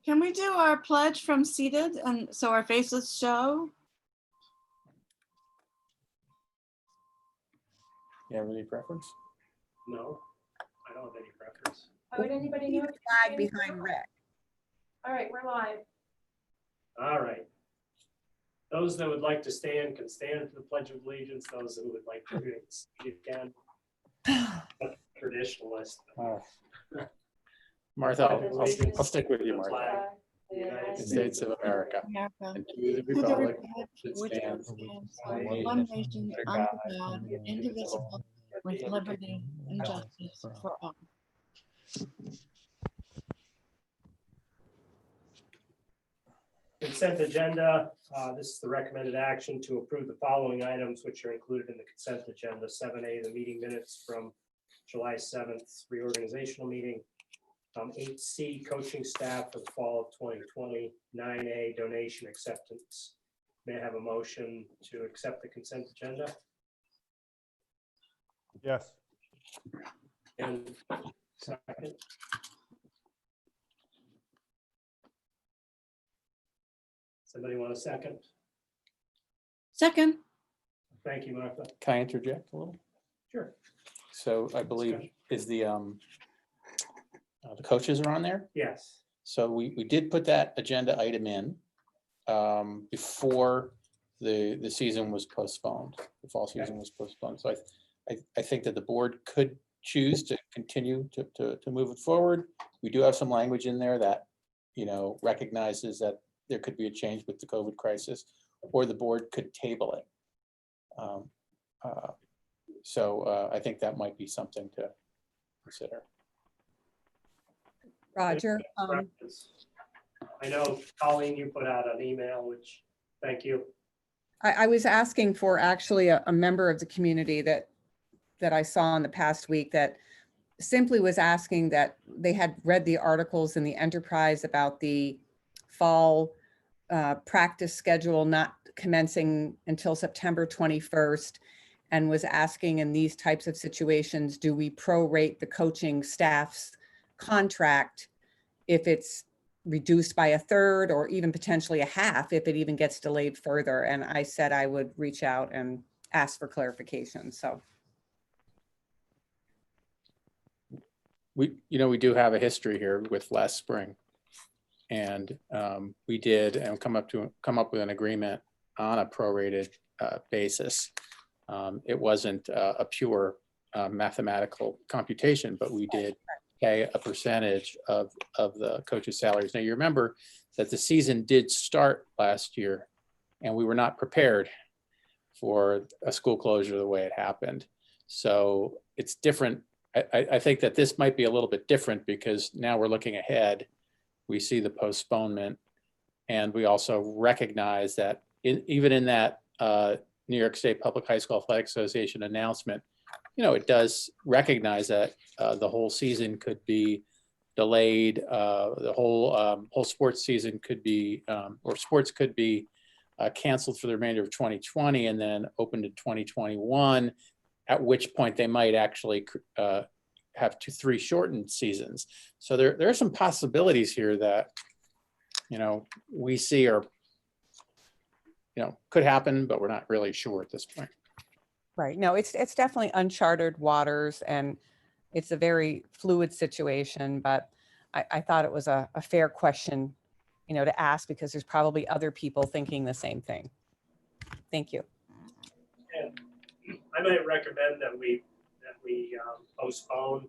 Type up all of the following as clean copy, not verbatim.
Can we do our pledge from seated and so our faces show? You have any preference? No, I don't have any preference. Would anybody know? if Flag you're behind standing? Rick. All right, we're live. All right. Those that would like to stand can stand for the Pledge of Allegiance. Those that would like to do it, you can. Traditionalist. Martha, I'll stick with you, Martha. Flag. United States of America. America. And to the To the republic republic that which stands stands one one nation, nation under under God, God, indivisible, with liberty and justice for all. Consent agenda. This is the recommended action to approve the following items, which are included in the consent agenda. 7A, the meeting minutes from July 7th reorganizational meeting. 8C, coaching staff for the fall of 2020. 9A, donation acceptance. May I have a motion to accept the consent agenda? Yes. And second. Somebody want a second? Second, Thank you, Martha. Can I interject a little? Sure. So I believe is the coaches are on there. Yes. So we did put that agenda item in before the season was postponed. The fall season was postponed. So I think that the board could choose to continue to move it forward. We do have some language in there that, you know, recognizes that there could be a change with the COVID crisis, or the board could table it. So I think that might be something to consider. Roger, I know, Colleen, you put out an email, which, thank you. I was asking for actually a member of the community that I saw in the past week that simply was asking that they had read the articles in the Enterprise about the fall practice schedule not commencing until September 21st, and was asking, in these types of situations, do we prorate the coaching staff's contract if it's reduced by a third or even potentially a half if it even gets delayed further? And I said I would reach out and ask for clarification. So We do have a history here with last spring, and we did and come up with an agreement on a prorated basis. It wasn't a pure mathematical computation, but we did pay a percentage of the coaches' salaries. Now, you remember that the season did start last year, and we were not prepared for a school closure the way it happened. So it's different. I think that this might be a little bit different because now we're looking ahead. We see the postponement, and we also recognize that even in that New York State Public High School Athletic Association announcement, it does recognize that the whole season could be delayed. The whole sports season could be, or sports could be canceled for the remainder of 2020 and then opened in 2021, at which point they might actually have 2-3 shortened seasons. So there are some possibilities here that, we see are, could happen, but we're not really sure at this point. right. No, it's definitely uncharted waters, and it's a very fluid situation, but I thought it was a fair question, to ask, because there's probably other people thinking the same thing. Thank you. And I might recommend that we postpone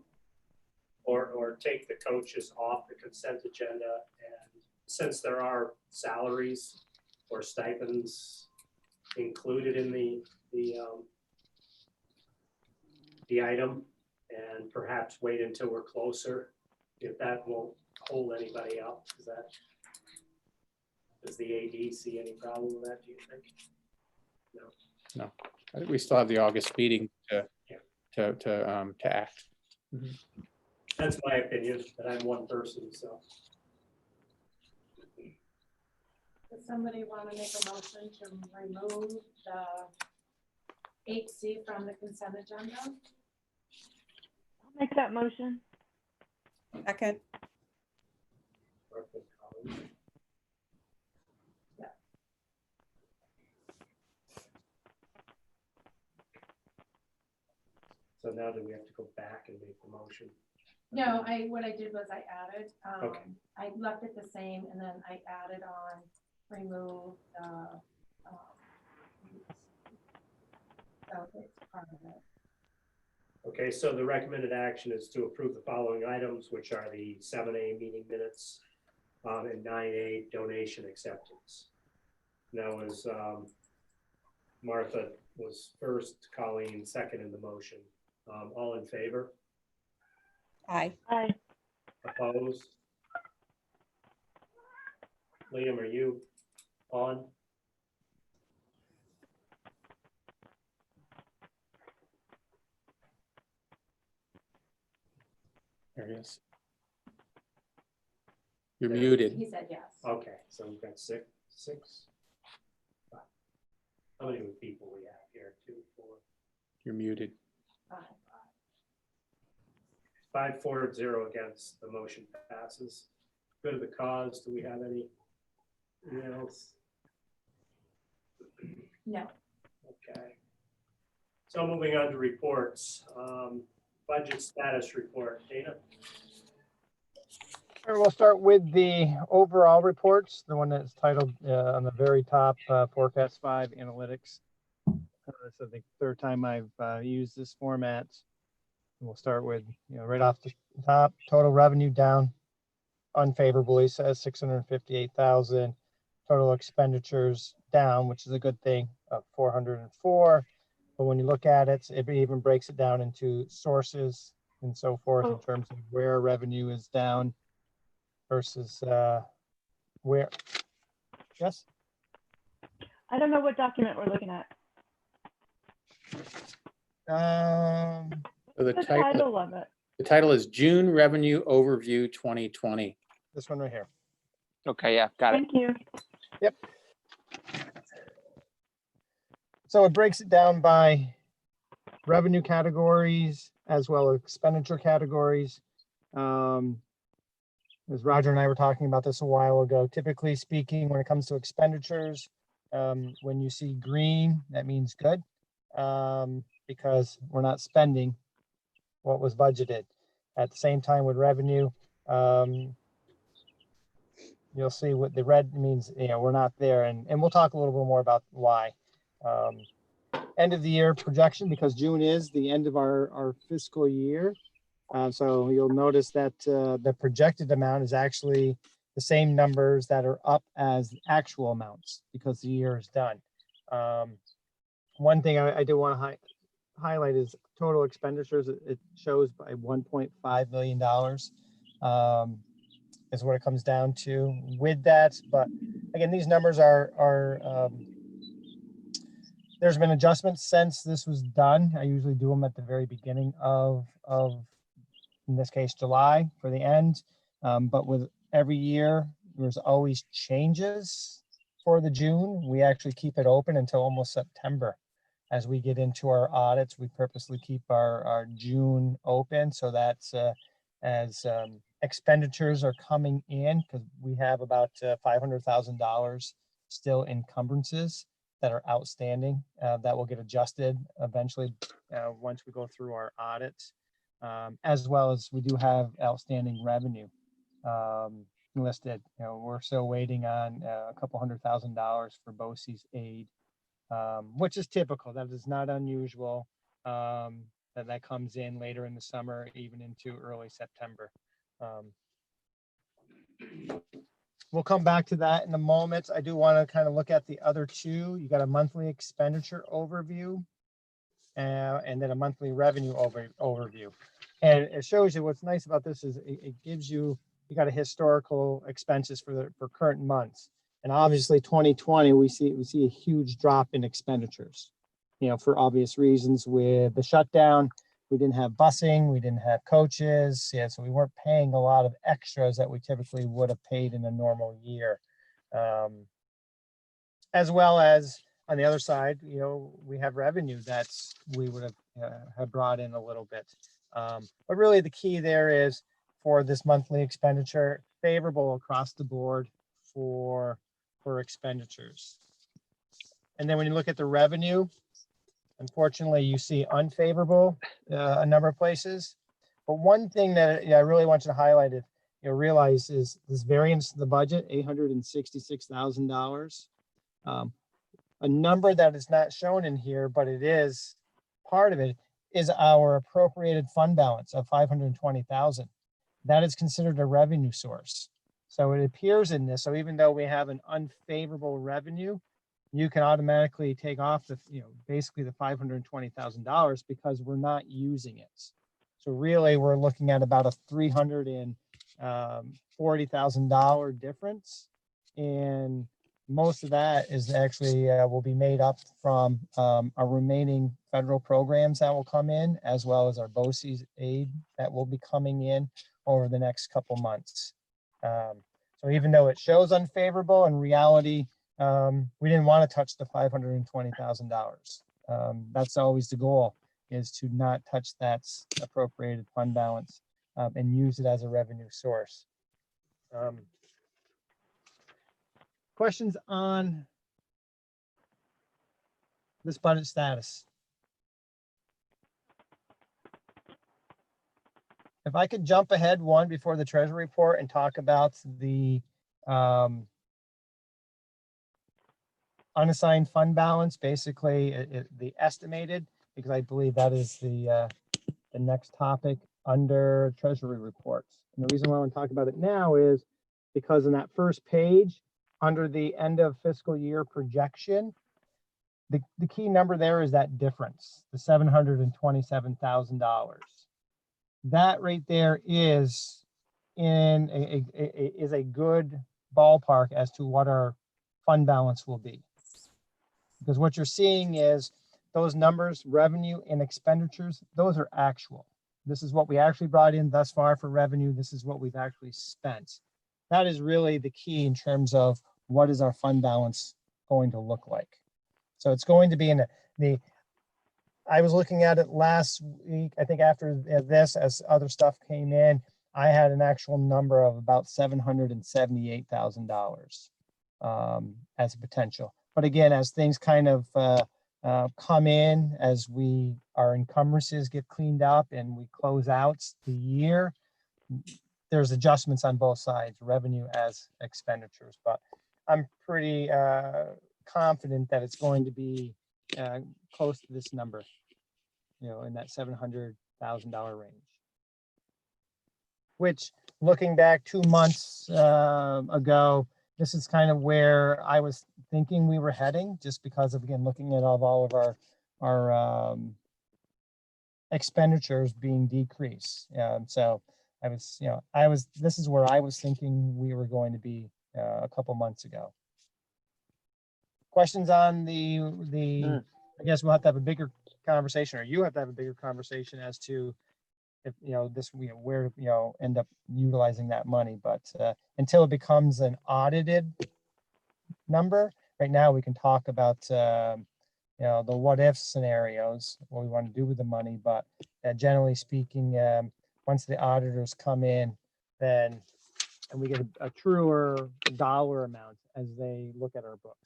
or take the coaches off the consent agenda. And since there are salaries or stipends included in the item, and perhaps wait until we're closer, if that won't hold anybody up. Does the AD see any problem with that, do you think? No. I think we still have the August meeting to act. Mm-hmm. That's my opinion, but I'm one person, so. Does somebody want to make a motion to remove the 8C from the consent agenda? I'll make that motion. Second. So now do we have to go back and make the motion? No, what I did was I added, Okay. I left it the same and then I added on, remove so it's part of it. Okay, so the recommended action is to approve the following items, which are the 7A meeting minutes and 9A donation acceptance. And that was Martha was first, Colleen second in the motion. All in favor? Aye. Aye. Opposed? Liam, are you on? There it is. You're There. muted. He said yes. Okay, so we've got six. How many people we have here? 2, 4, You're muted. 5, 4, 0 against. The motion passes. Go to the cause. Do we have anything else? No. Okay. So moving on to reports. Budget status report. Dana? Sure, we'll start with the overall reports, the one that's titled on the very top, Forecast 5 Analytics. This is the third time I've used this format. We'll start with, right off the top, total revenue down unfavorably, says 658,000. Total expenditures down, which is a good thing, of 404. But when you look at it, it even breaks it down into sources and so forth in terms of where revenue is down versus where. Yes? I don't know what document we're looking at. So the The title, title of it. the title is June Revenue Overview 2020. This one right here. Okay, yeah, got it. Thank you. So it breaks it down by revenue categories as well as expenditure categories. As Roger and I were talking about this a while ago, typically speaking, when it comes to expenditures, when you see green, that means good, because we're not spending what was budgeted. At the same time with revenue, you'll see what the red means, we're not there. And we'll talk a little bit more about why. End of the year projection, because June is the end of our fiscal year. So you'll notice that the projected amount is actually the same numbers that are up as the actual amounts because the year is done. One thing I do want to highlight is total expenditures. It shows by $1.5 million is what it comes down to with that. But again, these numbers are there's been adjustments since this was done. I usually do them at the very beginning of in this case, July for the end. But with every year, there's always changes for the June. We actually keep it open until almost September. As we get into our audits, we purposely keep our June open. So that's as expenditures are coming in, because we have about $500,000 still encumbrances that are outstanding that will get adjusted eventually once we go through our audits, as well as we do have outstanding revenue listed. We're still waiting on a couple $100,000 for BOCES aid, which is typical. That is not unusual. That comes in later in the summer, even into early September. We'll come back to that in a moment. I do want to kind of look at the other two. You got a monthly expenditure overview and then a monthly revenue overview. And it shows you what's nice about this is it gives you got a historical expenses for current months. And obviously 2020, we see a huge drop in expenditures, for obvious reasons with the shutdown. We didn't have busing, we didn't have coaches. So we weren't paying a lot of extras that we typically would have paid in a normal year. As well as on the other side, we have revenue that's we would have brought in a little bit. But really the key there is for this monthly expenditure, favorable across the board for expenditures. And then when you look at the revenue, unfortunately, you see unfavorable a number of places. But one thing that I really want you to highlight, if you realize, is this variance to the budget, $866,000. A number that is not shown in here, but it is part of it, is our appropriated fund balance of 520,000. That is considered a revenue source. So it appears in this. So even though we have an unfavorable revenue, you can automatically take off the, basically the $520,000 because we're not using it. So really, we're looking at about a $340,000 difference, and most of that is actually will be made up from our remaining federal programs that will come in, as well as our BOCES aid that will be coming in over the next couple months. So even though it shows unfavorable, in reality, we didn't want to touch the $520,000. That's always the goal, is to not touch that appropriated fund balance and use it as a revenue source. Questions on this budget status? If I could jump ahead one before the treasury report and talk about the unassigned fund balance, basically the estimated, because I believe that is the next topic under treasury reports. And the reason why I want to talk about it now is because in that first page, under the end of fiscal year projection, the key number there is that difference, the $727,000. That right there is in a good ballpark as to what our fund balance will be. Because what you're seeing is those numbers, revenue and expenditures, those are actual. This is what we actually brought in thus far for revenue. This is what we've actually spent. That is really the key in terms of what is our fund balance going to look like. So it's going to be in I was looking at it last week, I think after this, as other stuff came in, I had an actual number of about $778,000 as a potential. But again, as things kind of come in, as our encumbrances get cleaned up and we close out the year, there's adjustments on both sides, revenue as expenditures. But I'm pretty confident that it's going to be close to this number, in that $700,000 range. Which, looking back 2 months ago, this is kind of where I was thinking we were heading, just because of, again, looking at all of our expenditures being decreased. So this is where I was thinking we were going to be a couple months ago. Questions on I guess we'll have to have a bigger conversation, or you have to have a bigger conversation as to if where end up utilizing that money. But until it becomes an audited number, right now we can talk about the what if scenarios, what we want to do with the money. But generally speaking, once the auditors come in, and we get a truer dollar amount as they look at our books.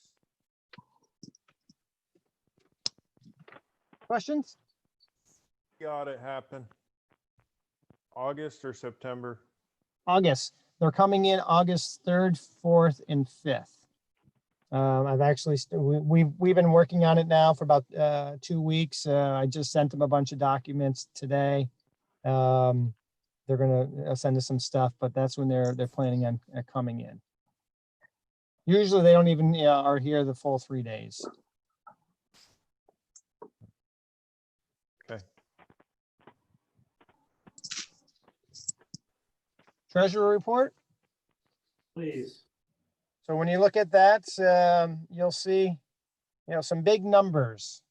Questions? The audit happen? August or September? August. They're coming in August 3rd, 4th, and 5th. I've actually, we've been working on it now for about 2 weeks. I just sent them a bunch of documents today. They're gonna send us some stuff, but that's when they're planning on coming in. Usually they don't even are here the full 3 days. Okay. Treasurer report. Please. So when you look at that, you'll see, some big numbers.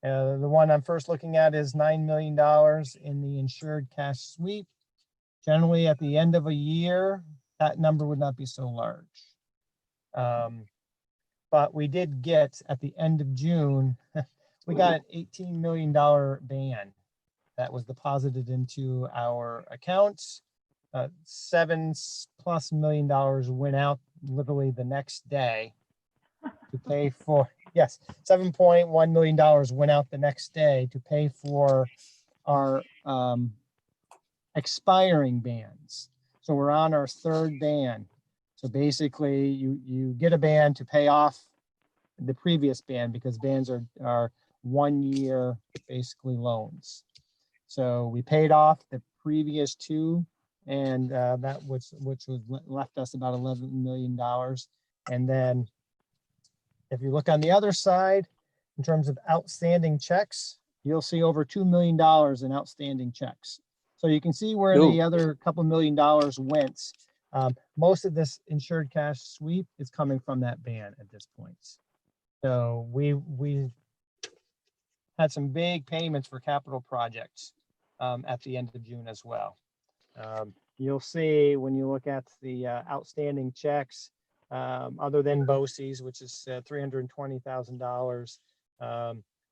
The one I'm first looking at is $9 million in the insured cash sweep. Generally, at the end of a year, that number would not be so large. But we did get, at the end of June, we got an $18 million ban that was deposited into our accounts. $7+ million went out literally the next day to pay for, yes, $7.1 million went out the next day to pay for our expiring bans. So we're on our third ban. So basically you get a ban to pay off the previous ban, because bans are 1 year basically loans. So we paid off the previous two, and that which was left us about $11 million. And then if you look on the other side, in terms of outstanding checks, you'll see over $2 million in outstanding checks. So you can see where the other couple $1 million went. Most of this insured cash sweep is coming from that ban at this point. So we had some big payments for capital projects at the end of June as well. You'll see when you look at the outstanding checks, other than BOCES, which is $320,000.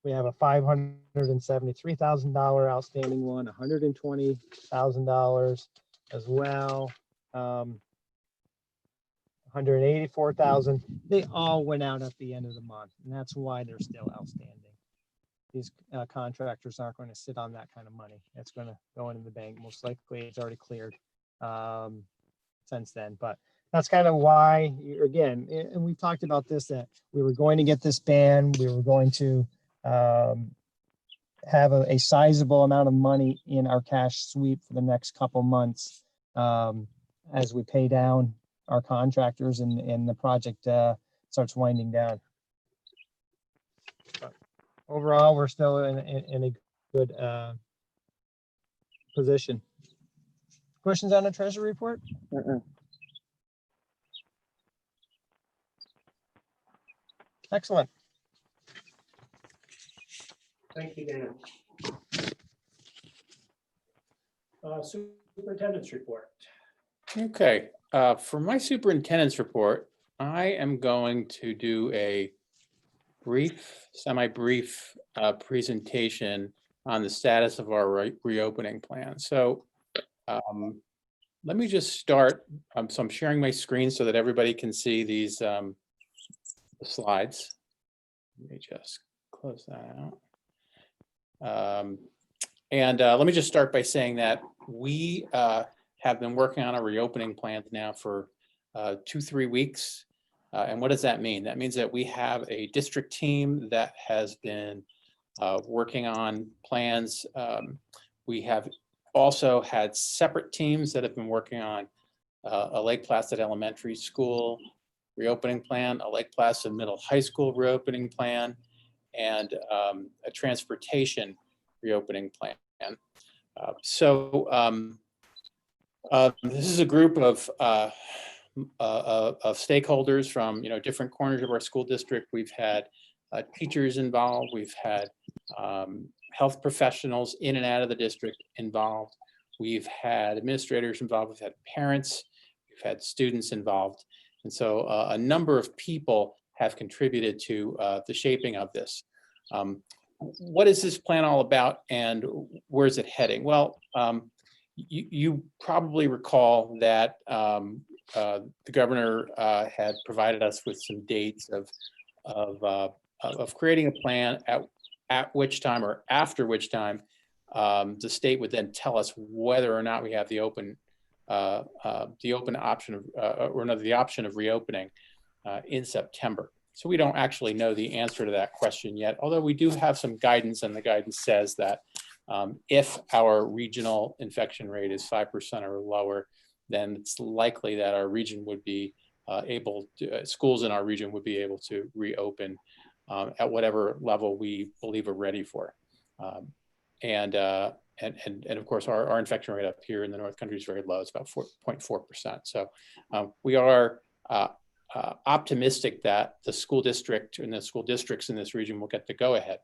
We have a $573,000 outstanding one, $120,000 as well. 184,000. They all went out at the end of the month, and that's why they're still outstanding. These contractors aren't going to sit on that kind of money. It's going to go into the bank. Most likely, it's already cleared since then. But that's kind of why, again, and we've talked about this, that we were going to get this ban. We were going to have a sizable amount of money in our cash sweep for the next couple months as we pay down our contractors and the project starts winding down. But overall, we're still in a good position. Questions on the treasury report? Excellent. Thank you, Dan. Superintendent's report. Okay, for my superintendent's report, I am going to do a brief, semi-brief presentation on the status of our reopening plan. So let me just start. So I'm sharing my screen so that everybody can see these the slides. Let me just close that out. Let me just start by saying that we have been working on a reopening plan now for 2-3 weeks. And what does that mean? That means that we have a district team that has been working on plans. We have also had separate teams that have been working on a Lake Placid Elementary School reopening plan, a Lake Placid Middle High School reopening plan, and a transportation reopening plan. This is a group of stakeholders from different corners of our school district. We've had teachers involved. We've had health professionals in and out of the district involved. We've had administrators involved. We've had parents. We've had students involved. And so a number of people have contributed to the shaping of this. What is this plan all about, and where is it heading? Well, you probably recall that the governor had provided us with some dates of creating a plan at which time, or after which time, the state would then tell us whether or not we have the option of the option of reopening in September. So we don't actually know the answer to that question yet, although we do have some guidance, and the guidance says that if our regional infection rate is 5% or lower, then it's likely that our region would be schools in our region would be able to reopen at whatever level we believe are ready for. And of course, our infection rate up here in the North Country is very low. It's about 4.4%. So we are optimistic that the school district and the school districts in this region will get the go-ahead.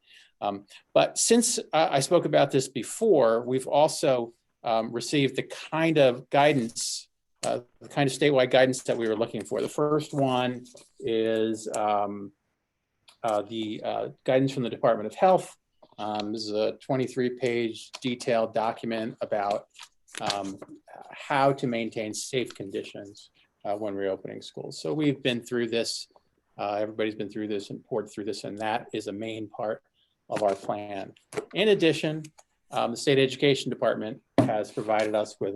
But since I spoke about this before, we've also received the kind of guidance, the kind of statewide guidance that we were looking for. The first one is the guidance from the Department of Health. This is a 23-page detailed document about how to maintain safe conditions when reopening schools. So we've been through this. Everybody's been through this and poured through this, and that is a main part of our plan. In addition, the State Education Department has provided us with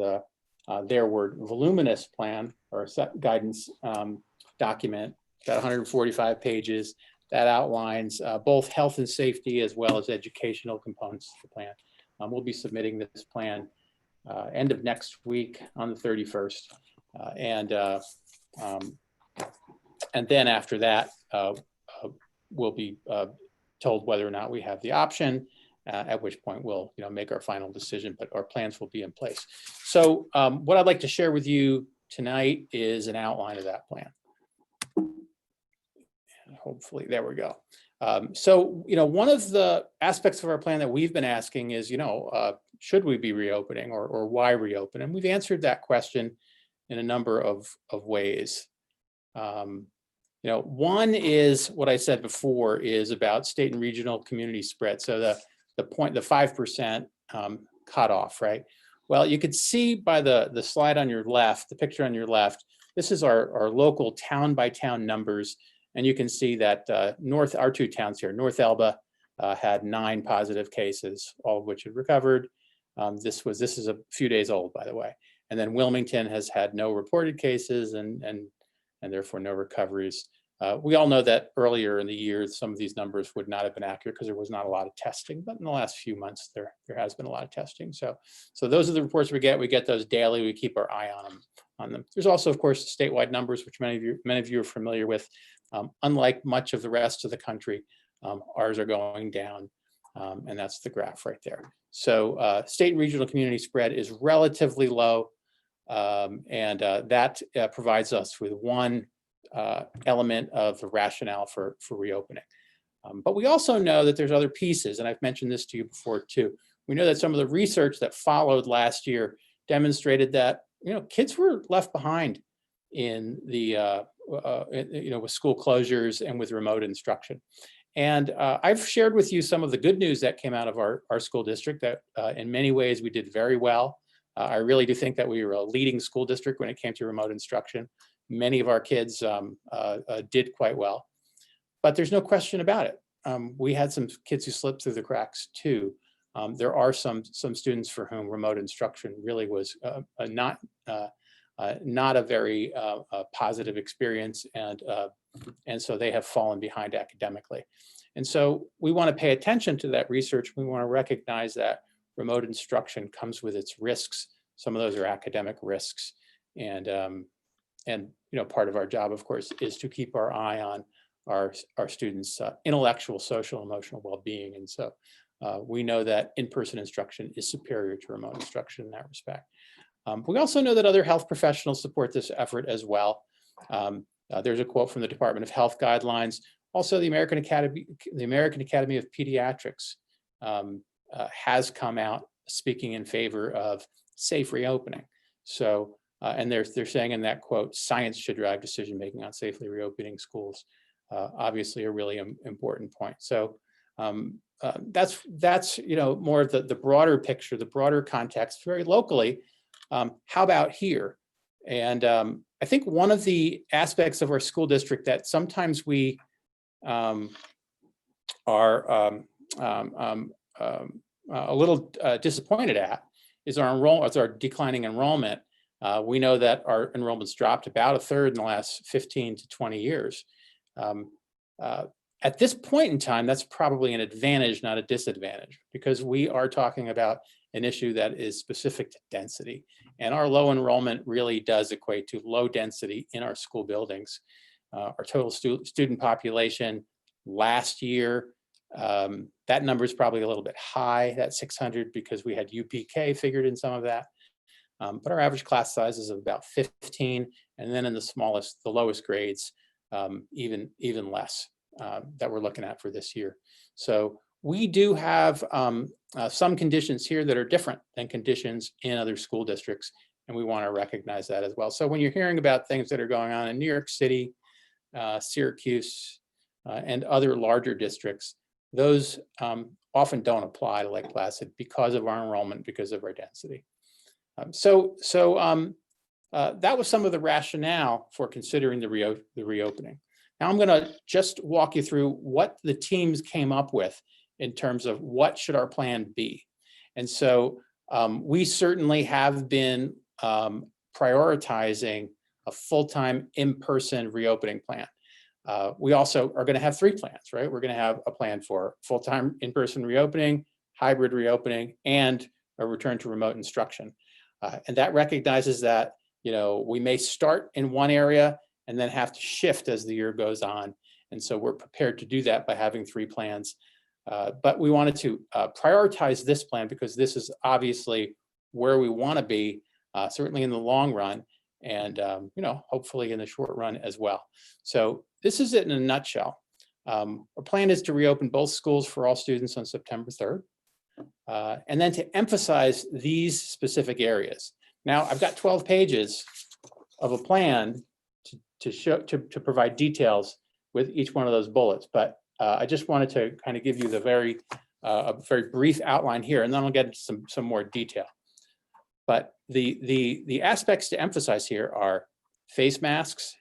their word voluminous plan or guidance document, got 145 pages that outlines both health and safety as well as educational components of the plan. We'll be submitting this plan end of next week on the 31st. And then after that, we'll be told whether or not we have the option, at which point we'll make our final decision, but our plans will be in place. So what I'd like to share with you tonight is an outline of that plan. And hopefully, there we go. So, one of the aspects of our plan that we've been asking is, should we be reopening or why reopen? And we've answered that question in a number of ways. One is what I said before is about state and regional community spread. So the 5% cutoff, right? Well, you could see by the slide on your left, the picture on your left, this is our local town by town numbers. And you can see that our two towns here, North Elba had 9 positive cases, all of which had recovered. This is a few days old, by the way. And then Wilmington has had no reported cases and therefore no recoveries. We all know that earlier in the year, some of these numbers would not have been accurate because there was not a lot of testing, but in the last few months, there has been a lot of testing. So those are the reports we get. We get those daily. We keep our eye on them. There's also, of course, statewide numbers, which many of you are familiar with. Unlike much of the rest of the country, ours are going down, and that's the graph right there. So state and regional community spread is relatively low, and that provides us with one element of the rationale for reopening. But we also know that there's other pieces, and I've mentioned this to you before too. We know that some of the research that followed last year demonstrated that kids were left behind in the with school closures and with remote instruction. And I've shared with you some of the good news that came out of our school district that in many ways we did very well. I really do think that we were a leading school district when it came to remote instruction. Many of our kids did quite well, but there's no question about it. We had some kids who slipped through the cracks too. There are some students for whom remote instruction really was not a very positive experience, and so they have fallen behind academically. And so we want to pay attention to that research. We want to recognize that remote instruction comes with its risks. Some of those are academic risks, and part of our job, of course, is to keep our eye on our students' intellectual, social, emotional well-being. And so we know that in-person instruction is superior to remote instruction in that respect. We also know that other health professionals support this effort as well. There's a quote from the Department of Health guidelines. Also, the American Academy of Pediatrics has come out speaking in favor of safe reopening. So, and they're saying in that quote, science should drive decision-making on safely reopening schools. Obviously, a really important point. So that's more of the broader picture, the broader context, very locally. How about here? And I think one of the aspects of our school district that sometimes we are a little disappointed at is our declining enrollment. We know that our enrollment's dropped about 1/3 in the last 15 to 20 years. At this point in time, that's probably an advantage, not a disadvantage, because we are talking about an issue that is specific to density. And our low enrollment really does equate to low density in our school buildings. Our total student population last year, that number is probably a little bit high, that 600, because we had UPK figured in some of that. But our average class size is of about 15, and then in the lowest grades, even less that we're looking at for this year. So we do have some conditions here that are different than conditions in other school districts, and we want to recognize that as well. So when you're hearing about things that are going on in New York City, Syracuse, and other larger districts, those often don't apply to Lake Placid because of our enrollment, because of our density. That was some of the rationale for considering the reopening. Now I'm going to just walk you through what the teams came up with in terms of what should our plan be. And so we certainly have been prioritizing a full-time in-person reopening plan. We also are going to have 3 plans, right? We're going to have a plan for full-time in-person reopening, hybrid reopening, and a return to remote instruction. And that recognizes that, we may start in one area and then have to shift as the year goes on. And so we're prepared to do that by having 3 plans. But we wanted to prioritize this plan because this is obviously where we want to be, certainly in the long run, and hopefully in the short run as well. So this is it in a nutshell. Our plan is to reopen both schools for all students on September 3rd, and then to emphasize these specific areas. Now, I've got 12 pages of a plan to provide details with each one of those bullets, but I just wanted to kind of give you a very brief outline here, and then I'll get into some more detail. But the aspects to emphasize here are face masks,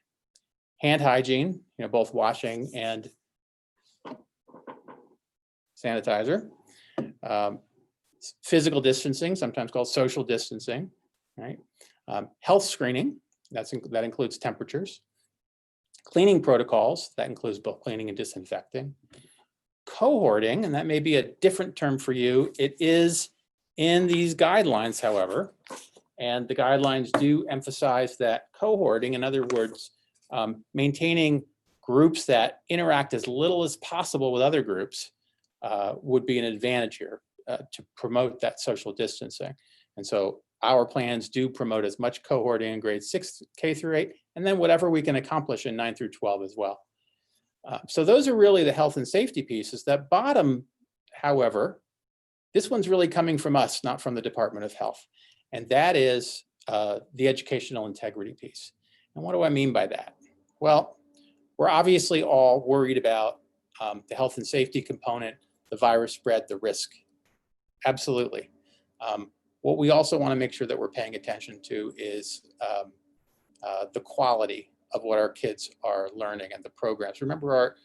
hand hygiene, both washing and sanitizer, physical distancing, sometimes called social distancing, right? Health screening, that includes temperatures, cleaning protocols, that includes both cleaning and disinfecting, cohorting, and that may be a different term for you. It is in these guidelines, however, and the guidelines do emphasize that cohorting, in other words, maintaining groups that interact as little as possible with other groups would be an advantage here to promote that social distancing. And so our plans do promote as much cohorting in grades 6 K through 8, and then whatever we can accomplish in 9 through 12 as well. So those are really the health and safety pieces. That bottom, however, this one's really coming from us, not from the Department of Health. And that is the educational integrity piece. And what do I mean by that? Well, we're obviously all worried about the health and safety component, the virus spread, the risk. Absolutely. What we also want to make sure that we're paying attention to is the quality of what our kids are learning and the programs. Remember,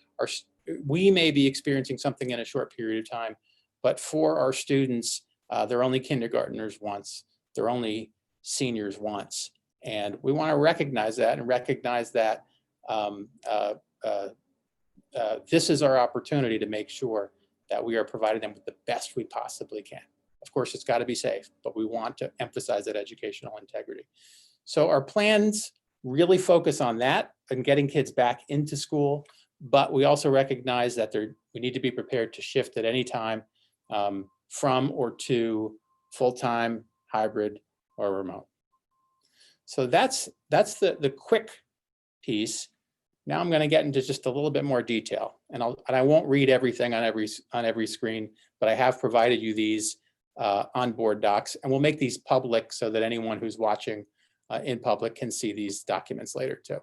we may be experiencing something in a short period of time, but for our students, they're only kindergartners once, they're only seniors once. And we want to recognize that and recognize that this is our opportunity to make sure that we are providing them with the best we possibly can. Of course, it's got to be safe, but we want to emphasize that educational integrity. So our plans really focus on that and getting kids back into school, but we also recognize that we need to be prepared to shift at any time from or to full-time, hybrid, or remote. So that's the quick piece. Now I'm going to get into just a little bit more detail, and I won't read everything on every screen, but I have provided you these onboard docs, and we'll make these public so that anyone who's watching in public can see these documents later too.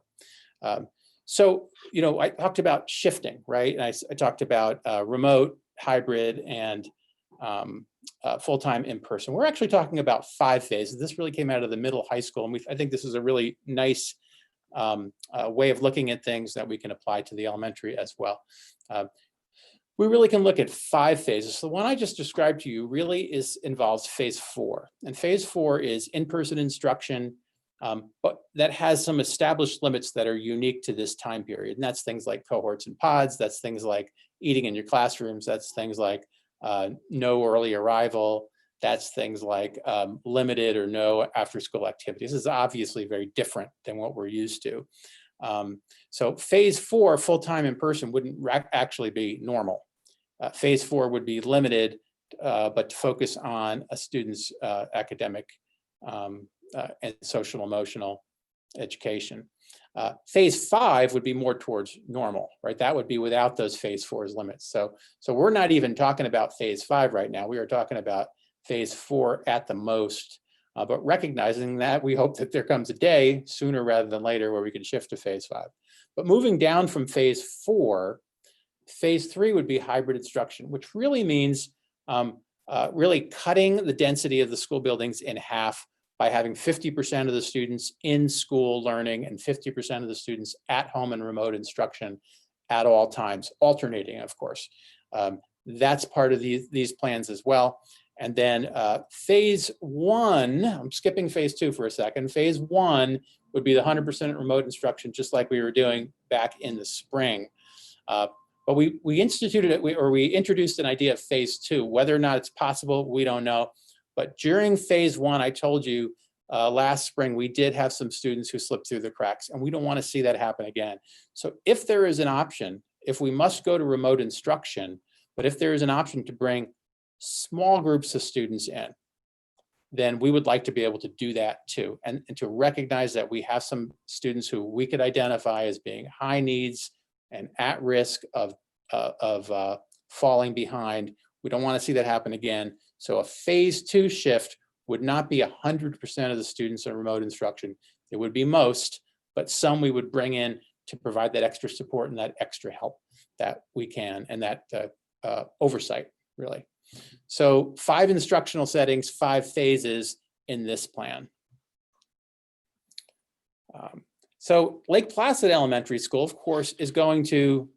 So, I talked about shifting, right? And I talked about remote, hybrid, and full-time in-person. We're actually talking about 5 phases. This really came out of the middle high school, and I think this is a really nice way of looking at things that we can apply to the elementary as well. We really can look at 5 phases. The one I just described to you really involves phase 4. And phase 4 is in-person instruction, but that has some established limits that are unique to this time period. And that's things like cohorts and pods. That's things like eating in your classrooms. That's things like no early arrival. That's things like limited or no after-school activities. This is obviously very different than what we're used to. So phase 4, full-time in person, wouldn't actually be normal. Phase 4 would be limited, but to focus on a student's academic and social emotional education. Phase 5 would be more towards normal, right? That would be without those phase 4's limits. So we're not even talking about phase 5 right now. We are talking about phase 4 at the most, but recognizing that, we hope that there comes a day sooner rather than later where we can shift to phase 5. But moving down from phase 4, phase 3 would be hybrid instruction, which really means really cutting the density of the school buildings in half by having 50% of the students in school learning and 50% of the students at home and remote instruction at all times, alternating, of course. That's part of these plans as well. And then phase one, I'm skipping phase two for a second. Phase one would be the 100% remote instruction, just like we were doing back in the spring. But we instituted it, we introduced an idea of phase two. Whether or not it's possible, we don't know. But during phase one, I told you last spring, we did have some students who slipped through the cracks, and we don't want to see that happen again. So if there is an option, if we must go to remote instruction, but if there is an option to bring small groups of students in, then we would like to be able to do that too. And to recognize that we have some students who we could identify as being high needs and at risk of falling behind. We don't want to see that happen again. So a phase two shift would not be 100% of the students in remote instruction. It would be most, but some we would bring in to provide that extra support and that extra help that we can, and that oversight, really. So 5 instructional settings, 5 phases in this plan. So Lake Placid Elementary School, of course, is going to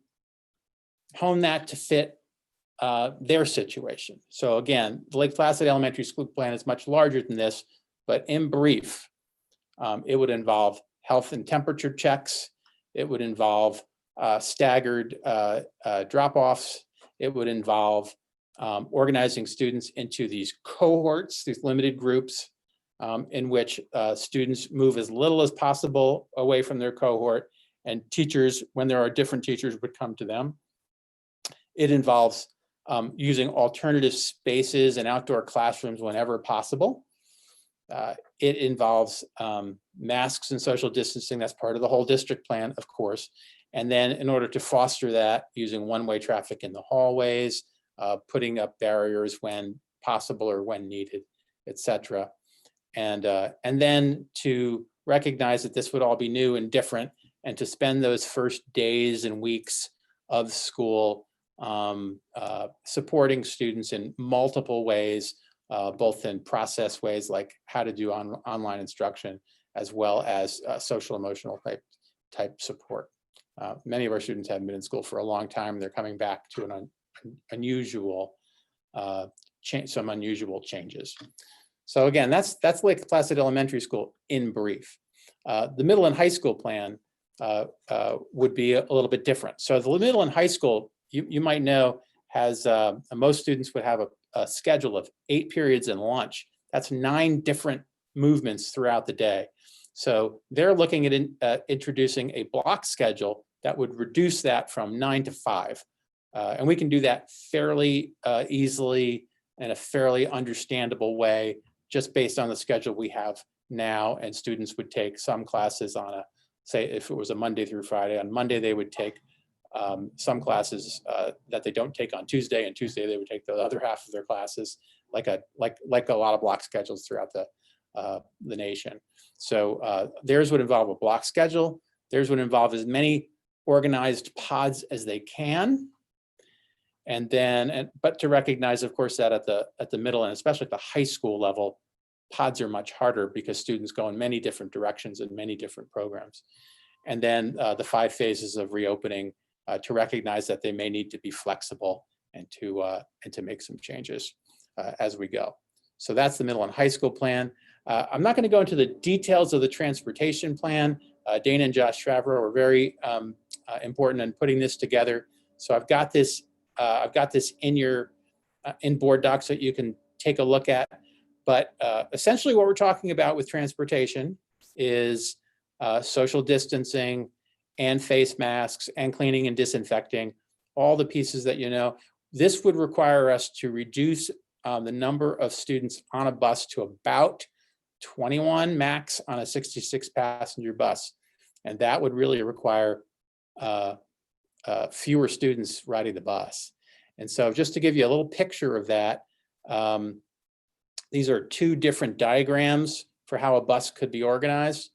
hone that to fit their situation. So again, the Lake Placid Elementary School plan is much larger than this, but in brief, it would involve health and temperature checks. It would involve staggered drop-offs. It would involve organizing students into these cohorts, these limited groups, in which students move as little as possible away from their cohort, and teachers, when there are different teachers, would come to them. It involves using alternative spaces and outdoor classrooms whenever possible. It involves masks and social distancing. That's part of the whole district plan, of course. And then in order to foster that, using one-way traffic in the hallways, putting up barriers when possible or when needed, et cetera. And then to recognize that this would all be new and different, and to spend those first days and weeks of school supporting students in multiple ways, both in process ways like how to do online instruction, as well as social emotional type support. Many of our students haven't been in school for a long time. They're coming back to an unusual some unusual changes. So again, that's Lake Placid Elementary School in brief. The middle and high school plan would be a little bit different. So the middle and high school, you might know, has most students would have a schedule of 8 periods and lunch. That's 9 different movements throughout the day. So they're looking at introducing a block schedule that would reduce that from 9 to 5. And we can do that fairly easily in a fairly understandable way, just based on the schedule we have now. And students would take some classes on say if it was a Monday through Friday, on Monday they would take some classes that they don't take on Tuesday, and Tuesday they would take the other half of their classes, like a lot of block schedules throughout the nation. So theirs would involve a block schedule. Theirs would involve as many organized pods as they can. And then, but to recognize, of course, that at the middle and especially at the high school level, pods are much harder because students go in many different directions and many different programs. And then the 5 phases of reopening, to recognize that they may need to be flexible and to make some changes as we go. So that's the middle and high school plan. I'm not going to go into the details of the transportation plan. Dana and Josh Travero were very important in putting this together. So I've got this in your in board docs that you can take a look at. But essentially what we're talking about with transportation is social distancing and face masks and cleaning and disinfecting, all the pieces that you know. This would require us to reduce the number of students on a bus to about 21 max on a 66 passenger bus. And that would really require fewer students riding the bus. And so just to give you a little picture of that, these are 2 different diagrams for how a bus could be organized.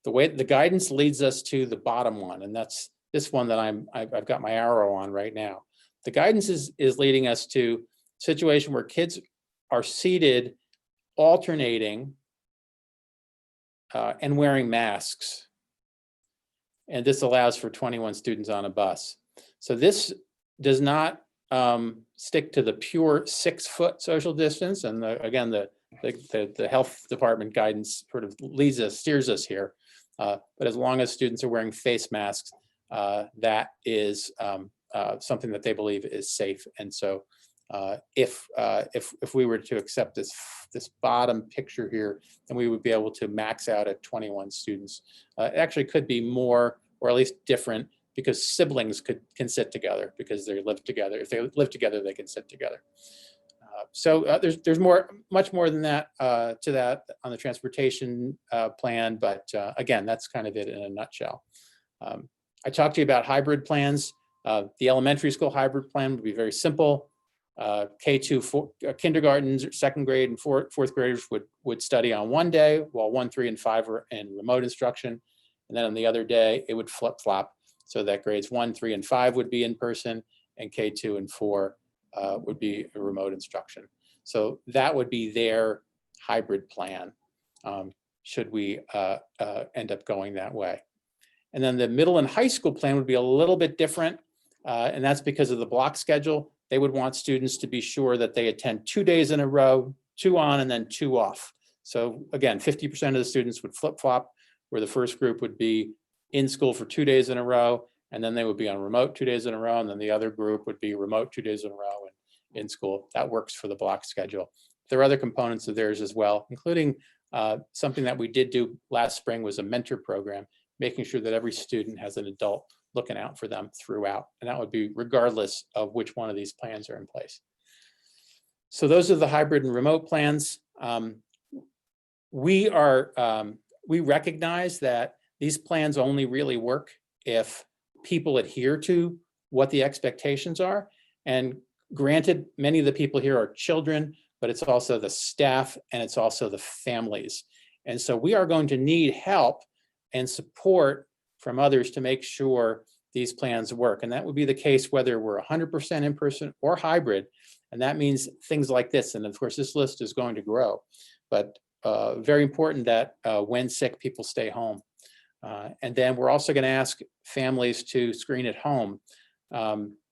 The way the guidance leads us to the bottom one, and that's this one that I've got my arrow on right now. The guidance is leading us to a situation where kids are seated, alternating and wearing masks. And this allows for 21 students on a bus. So this does not stick to the pure 6-foot social distance. And again, the health department guidance sort of steers us here. But as long as students are wearing face masks, that is something that they believe is safe. And so if we were to accept this bottom picture here, then we would be able to max out at 21 students. It actually could be more, or at least different, because siblings can sit together because they live together. If they live together, they can sit together. So there's much more than that to that on the transportation plan, but again, that's kind of it in a nutshell. I talked to you about hybrid plans. The elementary school hybrid plan would be very simple. K2 kindergartens, second grade and fourth graders would study on one day, while 1, 3, and 5 were in remote instruction. And then on the other day, it would flip-flop so that grades 1, 3, and 5 would be in person, and K2 and 4 would be a remote instruction. So that would be their hybrid plan, should we end up going that way. And then the middle and high school plan would be a little bit different, and that's because of the block schedule. They would want students to be sure that they attend 2 days in a row, 2 on and then 2 off. So again, 50% of the students would flip-flop, where the first group would be in school for 2 days in a row, and then they would be on remote 2 days in a row, and then the other group would be remote 2 days in a row and in school. That works for the block schedule. There are other components of theirs as well, including something that we did do last spring was a mentor program, making sure that every student has an adult looking out for them throughout. And that would be regardless of which one of these plans are in place. So those are the hybrid and remote plans. We recognize that these plans only really work if people adhere to what the expectations are. And granted, many of the people here are children, but it's also the staff and it's also the families. And so we are going to need help and support from others to make sure these plans work. And that would be the case whether we're 100% in person or hybrid. And that means things like this. And of course, this list is going to grow, but very important that when sick, people stay home. And then we're also going to ask families to screen at home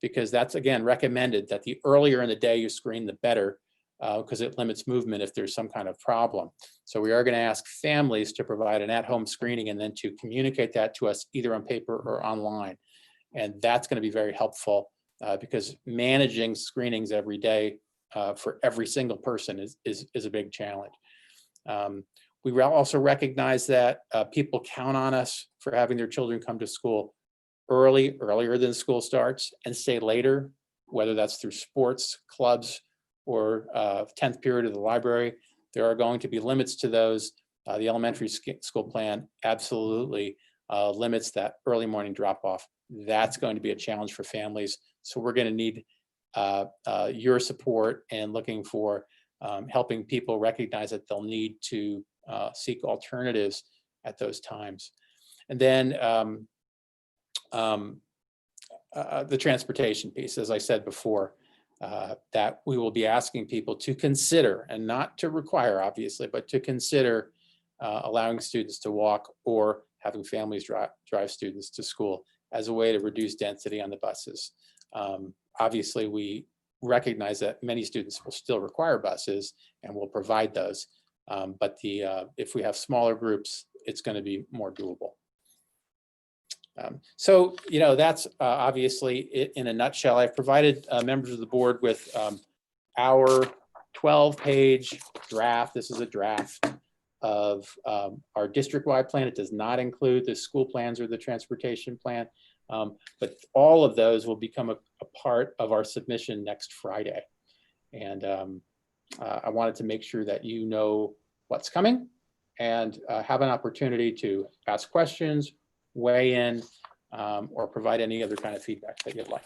because that's, again, recommended that the earlier in the day you screen, the better, because it limits movement if there's some kind of problem. So we are going to ask families to provide an at-home screening and then to communicate that to us either on paper or online. And that's going to be very helpful because managing screenings every day for every single person is a big challenge. We also recognize that people count on us for having their children come to school earlier than school starts and stay later, whether that's through sports, clubs, or 10th period of the library. There are going to be limits to those. The elementary school plan absolutely limits that early morning drop-off. That's going to be a challenge for families. So we're going to need your support and looking for helping people recognize that they'll need to seek alternatives at those times. And then the transportation piece, as I said before, that we will be asking people to consider, and not to require, obviously, but to consider allowing students to walk or having families drive students to school as a way to reduce density on the buses. Obviously, we recognize that many students will still require buses and we'll provide those. But if we have smaller groups, it's going to be more doable. So, you know, that's obviously it in a nutshell. I've provided members of the board with our 12-page draft. This is a draft of our district-wide plan. It does not include the school plans or the transportation plan, but all of those will become a part of our submission next Friday. And I wanted to make sure that you know what's coming and have an opportunity to ask questions, weigh in, or provide any other kind of feedback that you'd like.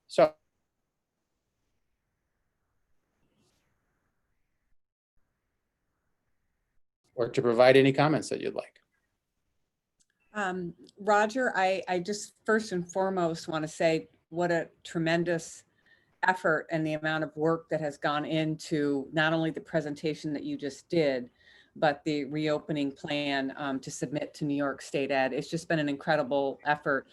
So, or to provide any comments that you'd like. Roger, I just first and foremost want to say what a tremendous effort and the amount of work that has gone into not only the presentation that you just did, but the reopening plan to submit to New York State Ed. It's just been an incredible effort.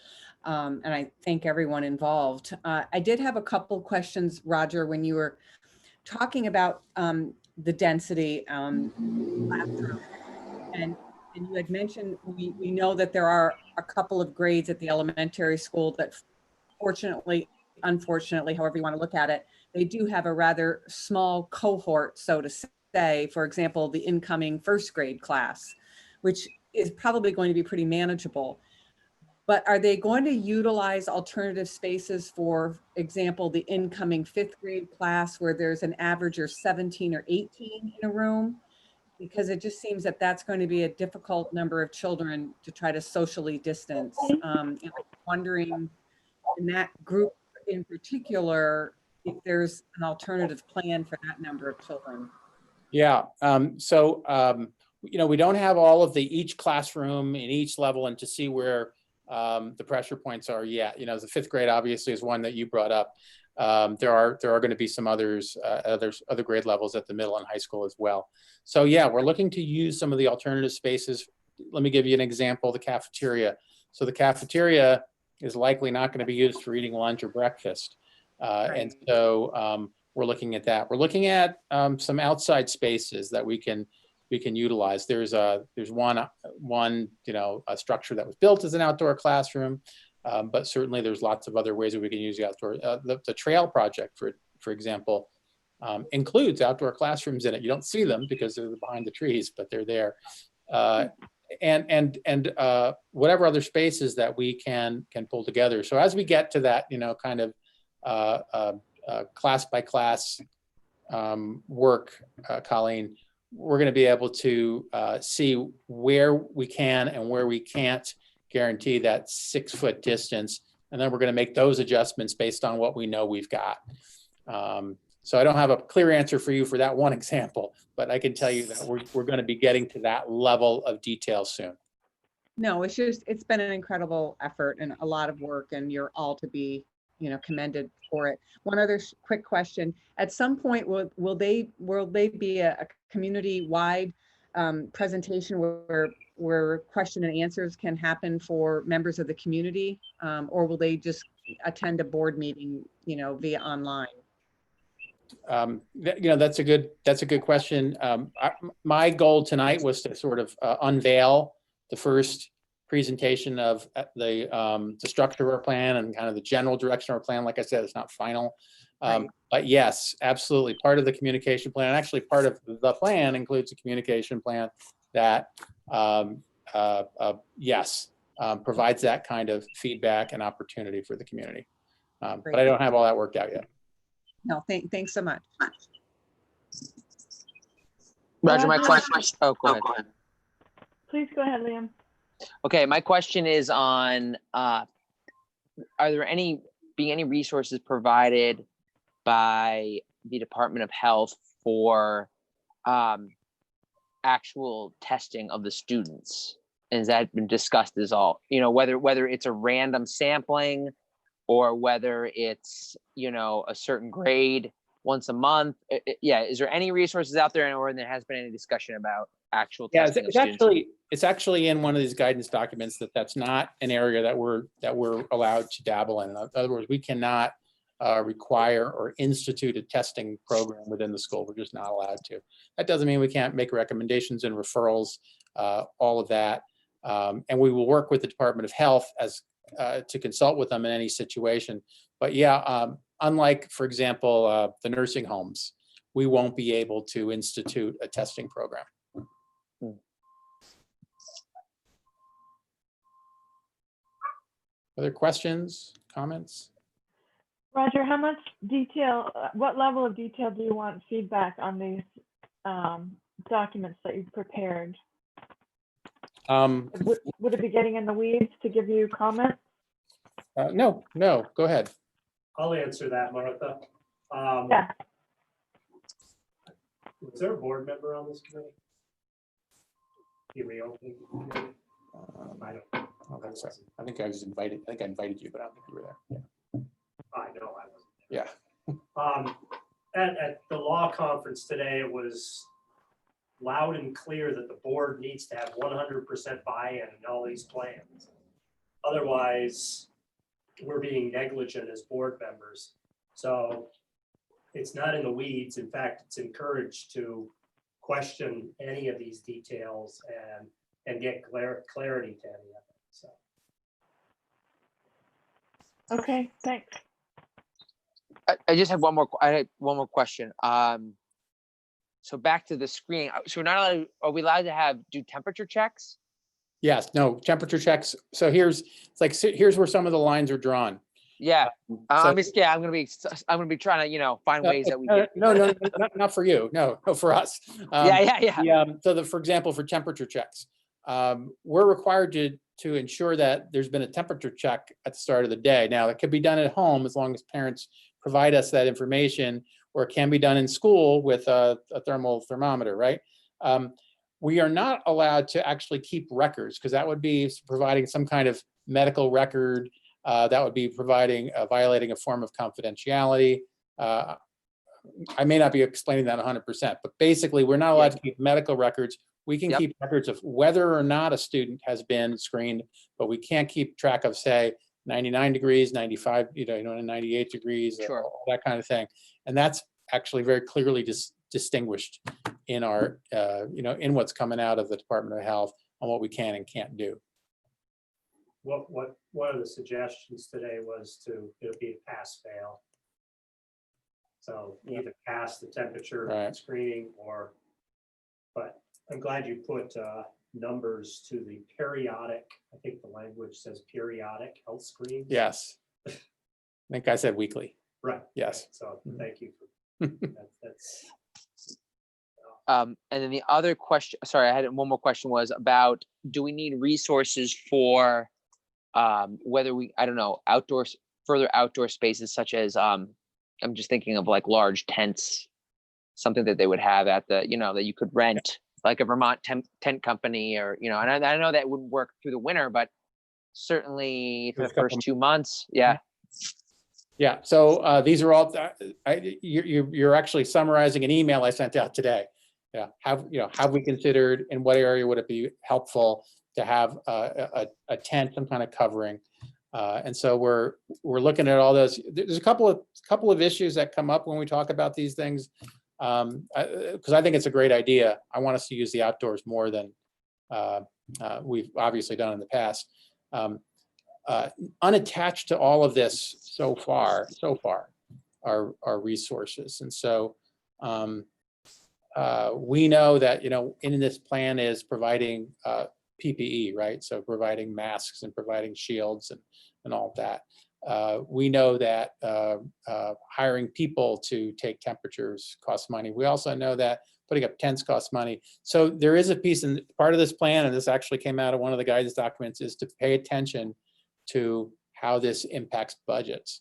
And I thank everyone involved. I did have a couple questions, Roger, when you were talking about the density classroom. And you had mentioned, we know that there are a couple of grades at the elementary school that fortunately, unfortunately, however you want to look at it, they do have a rather small cohort, so to say, for example, the incoming first grade class, which is probably going to be pretty manageable. But are they going to utilize alternative spaces, for example, the incoming fifth grade class where there's an average of 17 or 18 in a room? Because it just seems that that's going to be a difficult number of children to try to socially distance. And I'm wondering in that group in particular, if there's an alternative plan for that number of children. Yeah, you know, we don't have all of each classroom in each level and to see where the pressure points are yet. You know, the fifth grade obviously is one that you brought up. There are going to be some others, other grade levels at the middle and high school as well. So yeah, we're looking to use some of the alternative spaces. Let me give you an example, the cafeteria. So the cafeteria is likely not going to be used for eating lunch or breakfast. And so we're looking at that. We're looking at some outside spaces that we can utilize. There's one you know, a structure that was built as an outdoor classroom, but certainly there's lots of other ways that we can use the outdoor. The trail project, for example, includes outdoor classrooms in it. You don't see them because they're behind the trees, but they're there. And whatever other spaces that we can pull together. So as we get to that, you know, kind of class by class work, Colleen, we're going to be able to see where we can and where we can't guarantee that 6 foot distance. And then we're going to make those adjustments based on what we know we've got. So I don't have a clear answer for you for that one example, but I can tell you that we're going to be getting to that level of detail soon. No, it's been an incredible effort and a lot of work, and you're all to be, you know, commended for it. One other quick question: at some point, will they be a community-wide presentation where question and answers can happen for members of the community, or will they just attend a board meeting, you know, via online? You know, that's a good question. My goal tonight was to sort of unveil the first presentation of the structure of our plan and kind of the general direction of our plan. Like I said, it's not final, Right. but yes, absolutely. Part of the communication plan, actually part of the plan, includes a communication plan that provides that kind of feedback and opportunity for the community. But I don't have all that worked out yet. No, thanks so much. Roger, my question. Oh, go ahead. Please go ahead, Liam. Okay, my question is on, are there any resources provided by the Department of Health for actual testing of the students? Has that been discussed as all, you know, whether it's a random sampling or whether it's, you know, a certain grade once a month? Yeah, is there any resources out there, or there has been any discussion about actual testing of students? It's actually in one of these guidance documents that's not an area that we're allowed to dabble in. In other words, we cannot require or institute a testing program within the school. We're just not allowed to. That doesn't mean we can't make recommendations and referrals, all of that. And we will work with the Department of Health as to consult with them in any situation. But yeah, unlike, for example, the nursing homes, we won't be able to institute a testing program. Other questions, comments? Roger, how much detail, what level of detail do you want feedback on these documents that you've prepared? Would it be getting in the weeds to give you comment? No, go ahead. I'll answer that, Martha. Yeah. Was there a board member on this committee? The reopening committee? I don't think so. I think I was invited. I think I invited you, but I don't think you were there. Yeah. I know I wasn't. Yeah. At the law conference today, it was loud and clear that the board needs to have 100% buy-in in all these plans. Otherwise, we're being negligent as board members. So it's not in the weeds. In fact, it's encouraged to question any of these details and get clarity to any of it. So. Okay, thanks. I just have one more, I had one more question. So back to the screening. So we're not allowed, are we allowed to do temperature checks? Yes, no, temperature checks. So here's where some of the lines are drawn. Yeah. So- I'm gonna be trying to, find ways that we can. No, not for you. No, for us. Yeah. For example, for temperature checks, we're required to ensure that there's been a temperature check at the start of the day. Now, it could be done at home as long as parents provide us that information, or it can be done in school with a thermometer, right? We are not allowed to actually keep records, because that would be providing some kind of medical record. That would be violating a form of confidentiality. I may not be explaining that 100%, but basically we're not allowed to keep medical records. We can keep records of whether or not a student has been screened, but we can't keep track of, say, 99 degrees, 95, 98 degrees, Sure. all that kind of thing. And that's actually very clearly distinguished in our, in what's coming out of the Department of Health on what we can and can't do. What one of the suggestions today was it'll be a pass fail. So either pass the temperature screening but I'm glad you put numbers to the periodic, I think the language says periodic health screens. Yes. I think I said weekly. Right. Yes. So thank you for that's. And then the other question, sorry, I had one more question, was about, do we need resources for whether I don't know, further outdoor spaces such as, I'm just thinking of like large tents, something that they would have at the, that you could rent, like a Vermont tent company, or, and I know that wouldn't work through the winter, but certainly for the first 2 months. Yeah. Yeah. So these are all, you're actually summarizing an email I sent out today. Yeah. Have we considered in what area would it be helpful to have a tent, some kind of covering? And so we're looking at all those. There's a couple of issues that come up when we talk about these things, because I think it's a great idea. I want us to use the outdoors more than we've obviously done in the past. Unattached to all of this so far are resources, and so we know that in this plan is providing PPE, right? So providing masks and providing shields and all of that. We know that hiring people to take temperatures costs money. We also know that putting up tents costs money. So there is a piece in part of this plan, and this actually came out of one of the guidance documents, is to pay attention to how this impacts budgets.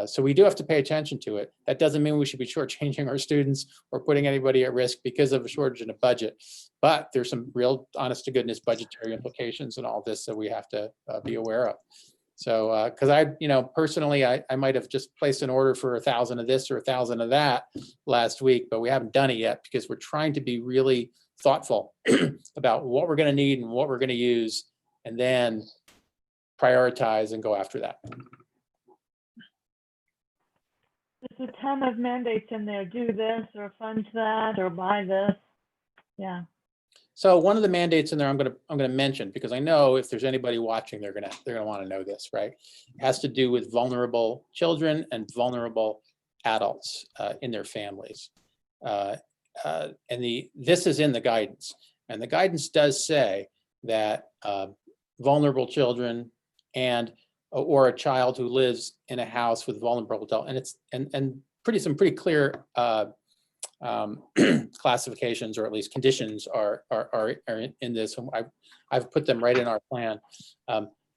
So we do have to pay attention to it. That doesn't mean we should be shortchanging our students or putting anybody at risk because of a shortage in a budget. But there's some real honest to goodness budgetary implications in all this that we have to be aware of. So, because personally, I might have just placed an order for 1,000 of this or 1,000 of that last week, but we haven't done it yet because we're trying to be really thoughtful about what we're going to need and what we're going to use, and then prioritize and go after that. There's a ton of mandates in there. Do this or fund that or buy this. Yeah. So one of the mandates in there I'm going to mention, because I know if there's anybody watching, they're going to want to know this, right? It has to do with vulnerable children and vulnerable adults in their families. This is in the guidance, and the guidance does say that vulnerable children or a child who lives in a house with vulnerable adult, and it's some pretty clear classifications, or at least conditions are in this. I've put them right in our plan.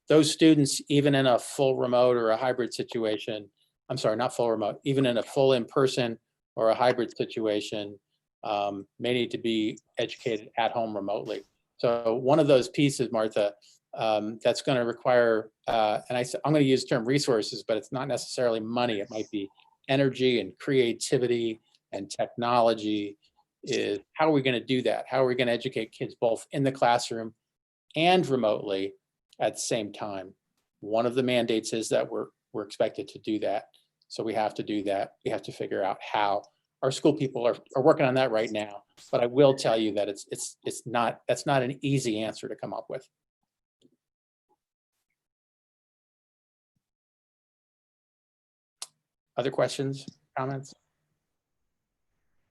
Those students, even in a full remote or a hybrid situation, I'm sorry, not full remote, even in a full in-person or a hybrid situation, may need to be educated at home remotely. So one of those pieces, Martha, that's going to require, and I'm going to use the term resources, but it's not necessarily money. It might be energy and creativity and technology is how are we going to do that? How are we going to educate kids both in the classroom and remotely at the same time? One of the mandates is that we're expected to do that. So we have to do that. We have to figure out how. Our school people are working on that right now. But I will tell you that that's not an easy answer to come up with. Other questions, comments?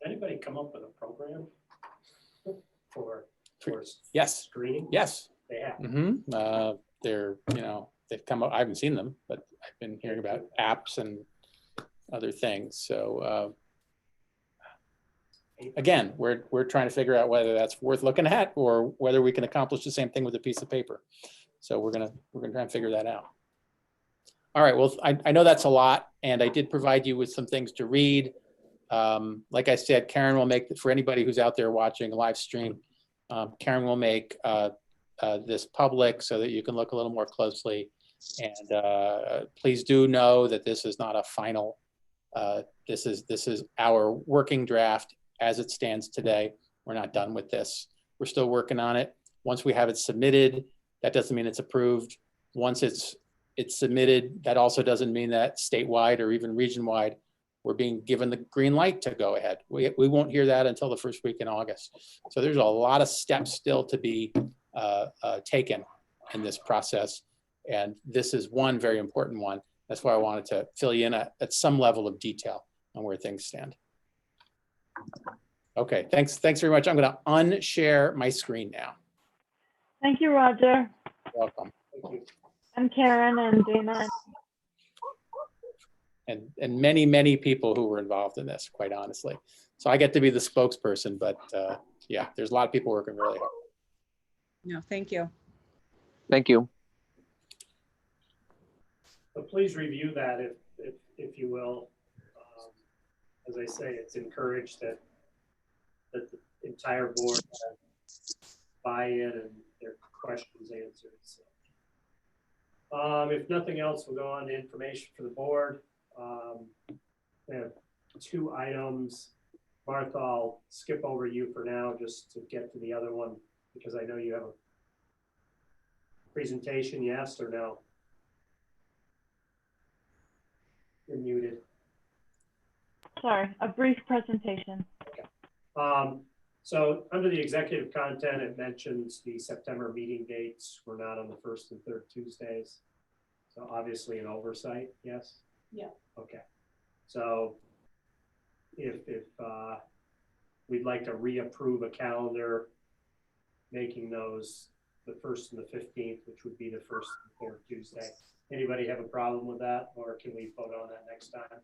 Anybody come up with a program for Yes, screening? yes. They have. They're, they've come up, I haven't seen them, but I've been hearing about apps and other things. So again, we're trying to figure out whether that's worth looking at or whether we can accomplish the same thing with a piece of paper. So we're gonna try and figure that out. All right, well, I know that's a lot, and I did provide you with some things to read. Like I said, Karen will make, for anybody who's out there watching a live stream, Karen will make this public so that you can look a little more closely. And please do know that this is not a final, this is our working draft as it stands today. We're not done with this. We're still working on it. Once we have it submitted, that doesn't mean it's approved. Once it's submitted, that also doesn't mean that statewide or even region-wide, we're being given the green light to go ahead. We won't hear that until the first week in August. So there's a lot of steps still to be taken in this process. And this is one very important one. That's why I wanted to fill you in at some level of detail on where things stand. Okay, thanks very much. I'm going to unshare my screen now. Thank you, Roger. You're welcome. Thank you. And Karen and Dana. And many, many people who were involved in this, quite honestly. So I get to be the spokesperson, but yeah, there's a lot of people working really hard. No, thank you. Thank you. But please review that if you will. As I say, it's encouraged that the entire board buy-in and their questions answered. So. If nothing else, we'll go on to information for the board. We have 2 items. Martha, I'll skip over you for now just to get to the other one because I know you have a presentation, yes or no? You're muted. Sorry, a brief presentation. Okay. So under the executive content, it mentions the September meeting dates were not on the 1st and 3rd Tuesdays. So obviously an oversight, yes? Yeah. Okay. So if we'd like to reapprove a calendar, making those the 1st and the 15th, which would be the 1st and 3rd Tuesday. Anybody have a problem with that, or can we vote on that next time?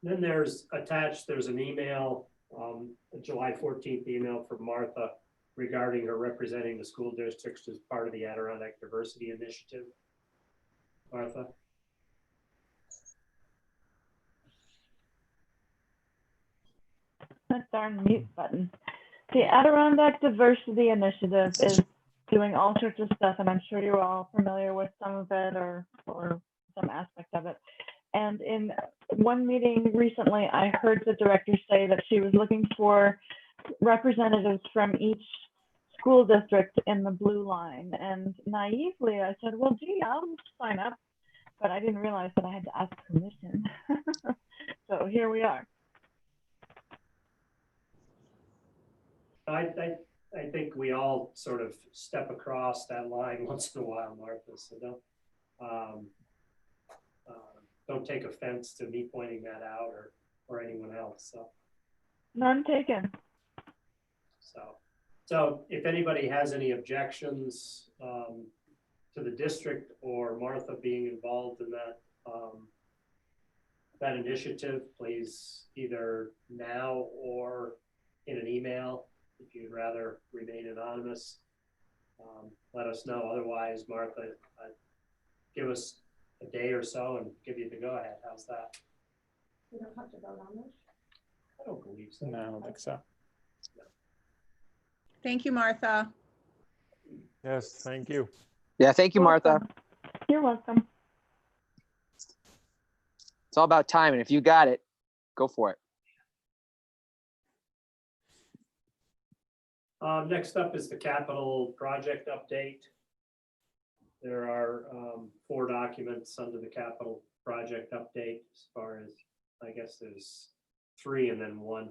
Then there's attached, there's an email, a July 14th email from Martha regarding her representing the school districts as part of the Adirondack Diversity Initiative. Martha? That darn mute button. The Adirondack Diversity Initiative is doing all sorts of stuff, and I'm sure you're all familiar with some of it or some aspect of it. And in one meeting recently, I heard the director say that she was looking for representatives from each school district in the blue line. And naively, I said, well, gee, I'll sign up. But I didn't realize that I had to ask permission. So here we are. I think we all sort of step across that line once in a while, Martha, so don't take offense to me pointing that out or anyone else. So None taken. So if anybody has any objections to the district or Martha being involved in that that initiative, please either now or in an email. If you'd rather remain anonymous, let us know. Otherwise, Martha, give us a day or so and give you the go-ahead. How's that? We don't have to vote on this? I don't believe so. No, I don't think so. Thank you, Martha. Yes, thank you. Yeah, thank you, Martha. You're welcome. It's all about time, and if you got it, go for it. Next up is the capital project update. There are 4 documents under the capital project update, as far as, I guess there's 3 and then 1.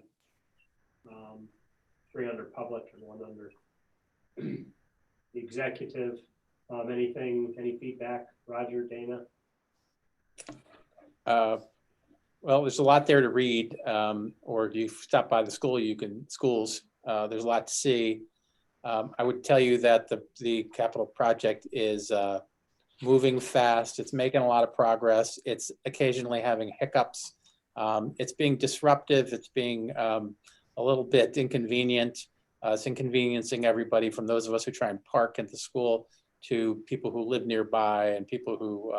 3 under public and 1 under the executive. Any feedback, Roger, Dana? Well, there's a lot there to read, or if you stop by the school, schools, there's a lot to see. I would tell you that the capital project is moving fast. It's making a lot of progress. It's occasionally having hiccups. It's being disruptive. It's being a little bit inconvenient. It's inconveniencing everybody, from those of us who try and park at the school to people who live nearby and people who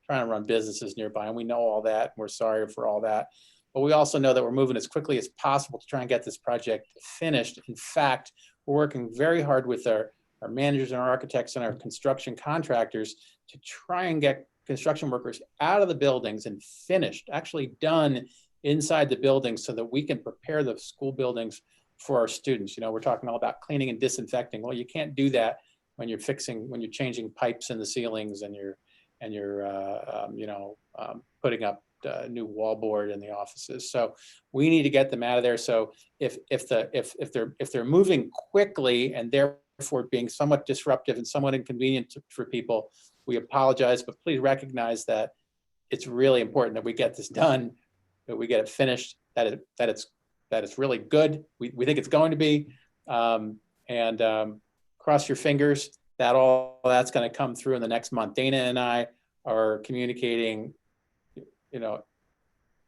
trying to run businesses nearby. And we know all that. We're sorry for all that. But we also know that we're moving as quickly as possible to try and get this project finished. In fact, we're working very hard with our managers and our architects and our construction contractors to try and get construction workers out of the buildings and finished, actually done inside the buildings, so that we can prepare the school buildings for our students. You know, we're talking all about cleaning and disinfecting. Well, you can't do that when you're changing pipes in the ceilings and you're putting up new wallboard in the offices. So we need to get them out of there. So if they're moving quickly and therefore being somewhat disruptive and somewhat inconvenient for people, we apologize, but please recognize that it's really important that we get this done, that we get it finished, that it's really good. We think it's going to be, cross your fingers that all that's going to come through in the next month. Dana and I are communicating,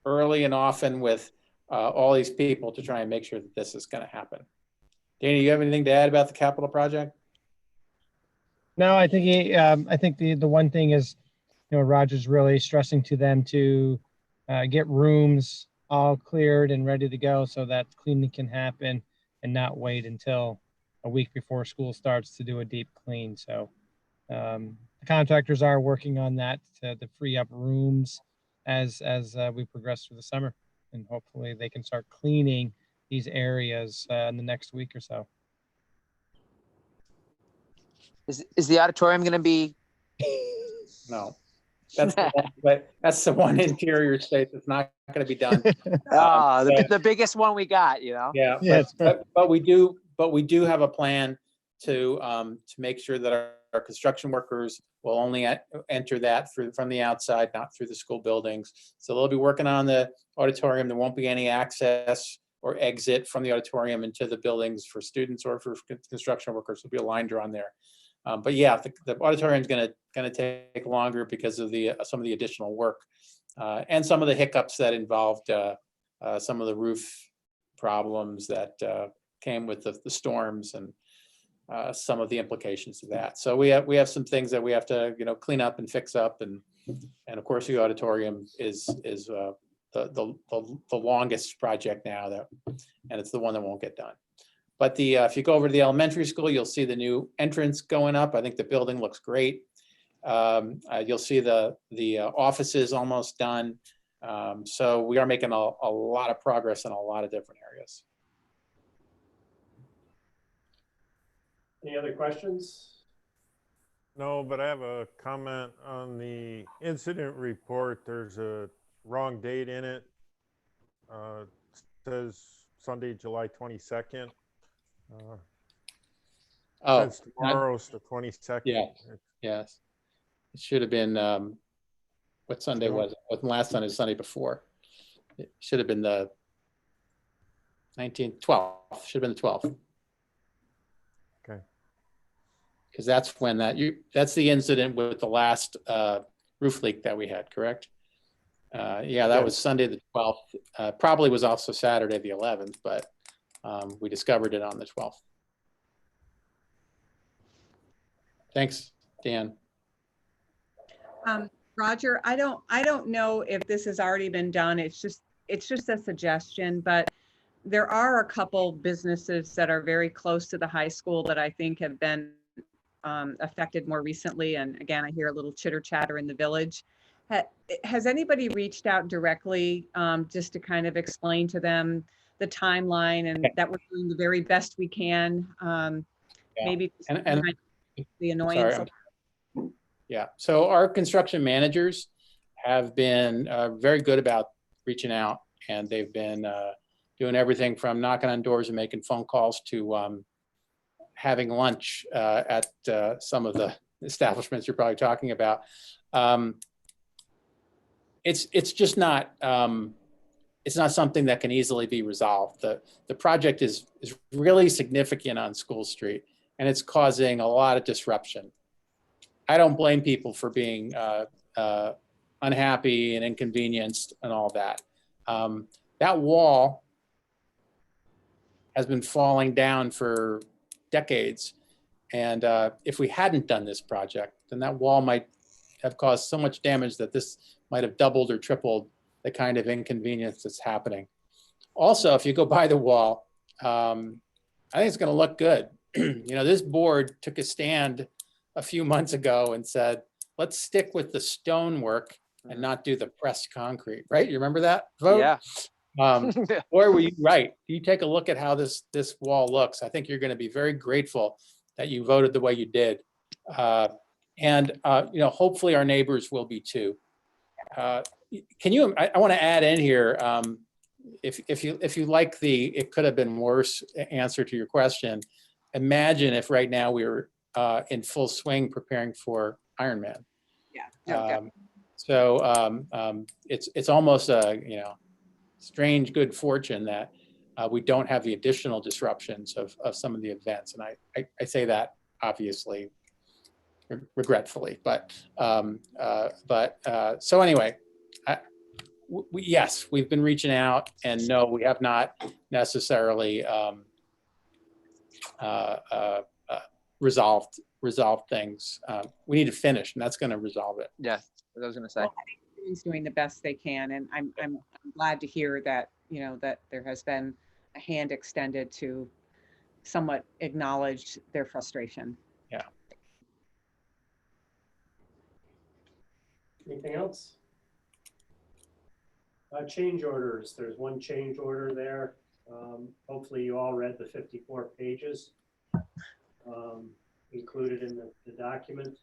early and often with all these people to try and make sure that this is going to happen. Dana, you have anything to add about the capital project? No, I think the one thing is, Roger's really stressing to them to get rooms all cleared and ready to go so that cleaning can happen and not wait until a week before school starts to do a deep clean. So the contractors are working on that to free up rooms as we progress through the summer, and hopefully they can start cleaning these areas in the next week or so. Is the auditorium going to be? No, that's the one interior space that's not going to be done. The biggest one we got, Yeah, Yes. but we do have a plan to make sure that our construction workers will only enter that from the outside, not through the school buildings. So they'll be working on the auditorium. There won't be any access or exit from the auditorium into the buildings for students or for construction workers. There'll be a line drawn there. But yeah, the auditorium is going to take longer because of some of the additional work and some of the hiccups that involved some of the roof problems that came with the storms and some of the implications of that. So we have some things that we have to clean up and fix up, and of course the auditorium is the longest project now, and it's the one that won't get done. But if you go over to the elementary school, you'll see the new entrance going up. I think the building looks great. You'll see the offices almost done. So we are making a lot of progress in a lot of different areas. Any other questions? No, but I have a comment on the incident report. There's a wrong date in it. It says Sunday, July 22nd. Since tomorrow's the 22nd. Yeah. Yes. It should have been, what Sunday was it? What last Sunday, Sunday before. It should have been the 12th. Should have been the 12th. Okay. Because that's when that's the incident with the last roof leak that we had, correct? Yeah, that was Sunday the 12th. Probably was also Saturday the 11th, but we discovered it on the 12th. Thanks, Dan. Roger, I don't know if this has already been done. It's just a suggestion, but there are a couple businesses that are very close to the high school that I think have been affected more recently. And again, I hear a little chitter chatter in the village. Has anybody reached out directly just to kind of explain to them the timeline and that we're doing the very best we can? Yeah. Maybe And the sorry, annoyance. yeah. So our construction managers have been very good about reaching out, and they've been doing everything from knocking on doors and making phone calls to having lunch at some of the establishments you're probably talking about. It's just not it's not something that can easily be resolved. The project is really significant on School Street, and it's causing a lot of disruption. I don't blame people for being unhappy and inconvenienced and all that. That wall has been falling down for decades. And if we hadn't done this project, then that wall might have caused so much damage that this might have doubled or tripled the kind of inconvenience that's happening. Also, if you go by the wall, I think it's going to look good. You know, this board took a stand a few months ago and said, let's stick with the stonework and not do the pressed concrete, right? You remember that vote? Yeah. Boy, were you right. You take a look at how this wall looks. I think you're going to be very grateful that you voted the way you did. And you know, hopefully our neighbors will be too. Can you, I want to add in here, if you like the "it could have been worse" answer to your question, imagine if right now we were in full swing preparing for Ironman. Yeah. So it's almost a, you know, strange good fortune that we don't have the additional disruptions of some of the events. And I say that obviously regretfully, but so anyway, yes, we've been reaching out, and no, we have not necessarily resolved things. We need to finish, and that's going to resolve it. Yeah, I was gonna say. Well, everyone's doing the best they can, and I'm glad to hear that, you know, that there has been a hand extended to somewhat acknowledge their frustration. Yeah. Anything else? Change orders. There's one change order there. Hopefully you all read the 54 pages included in the document.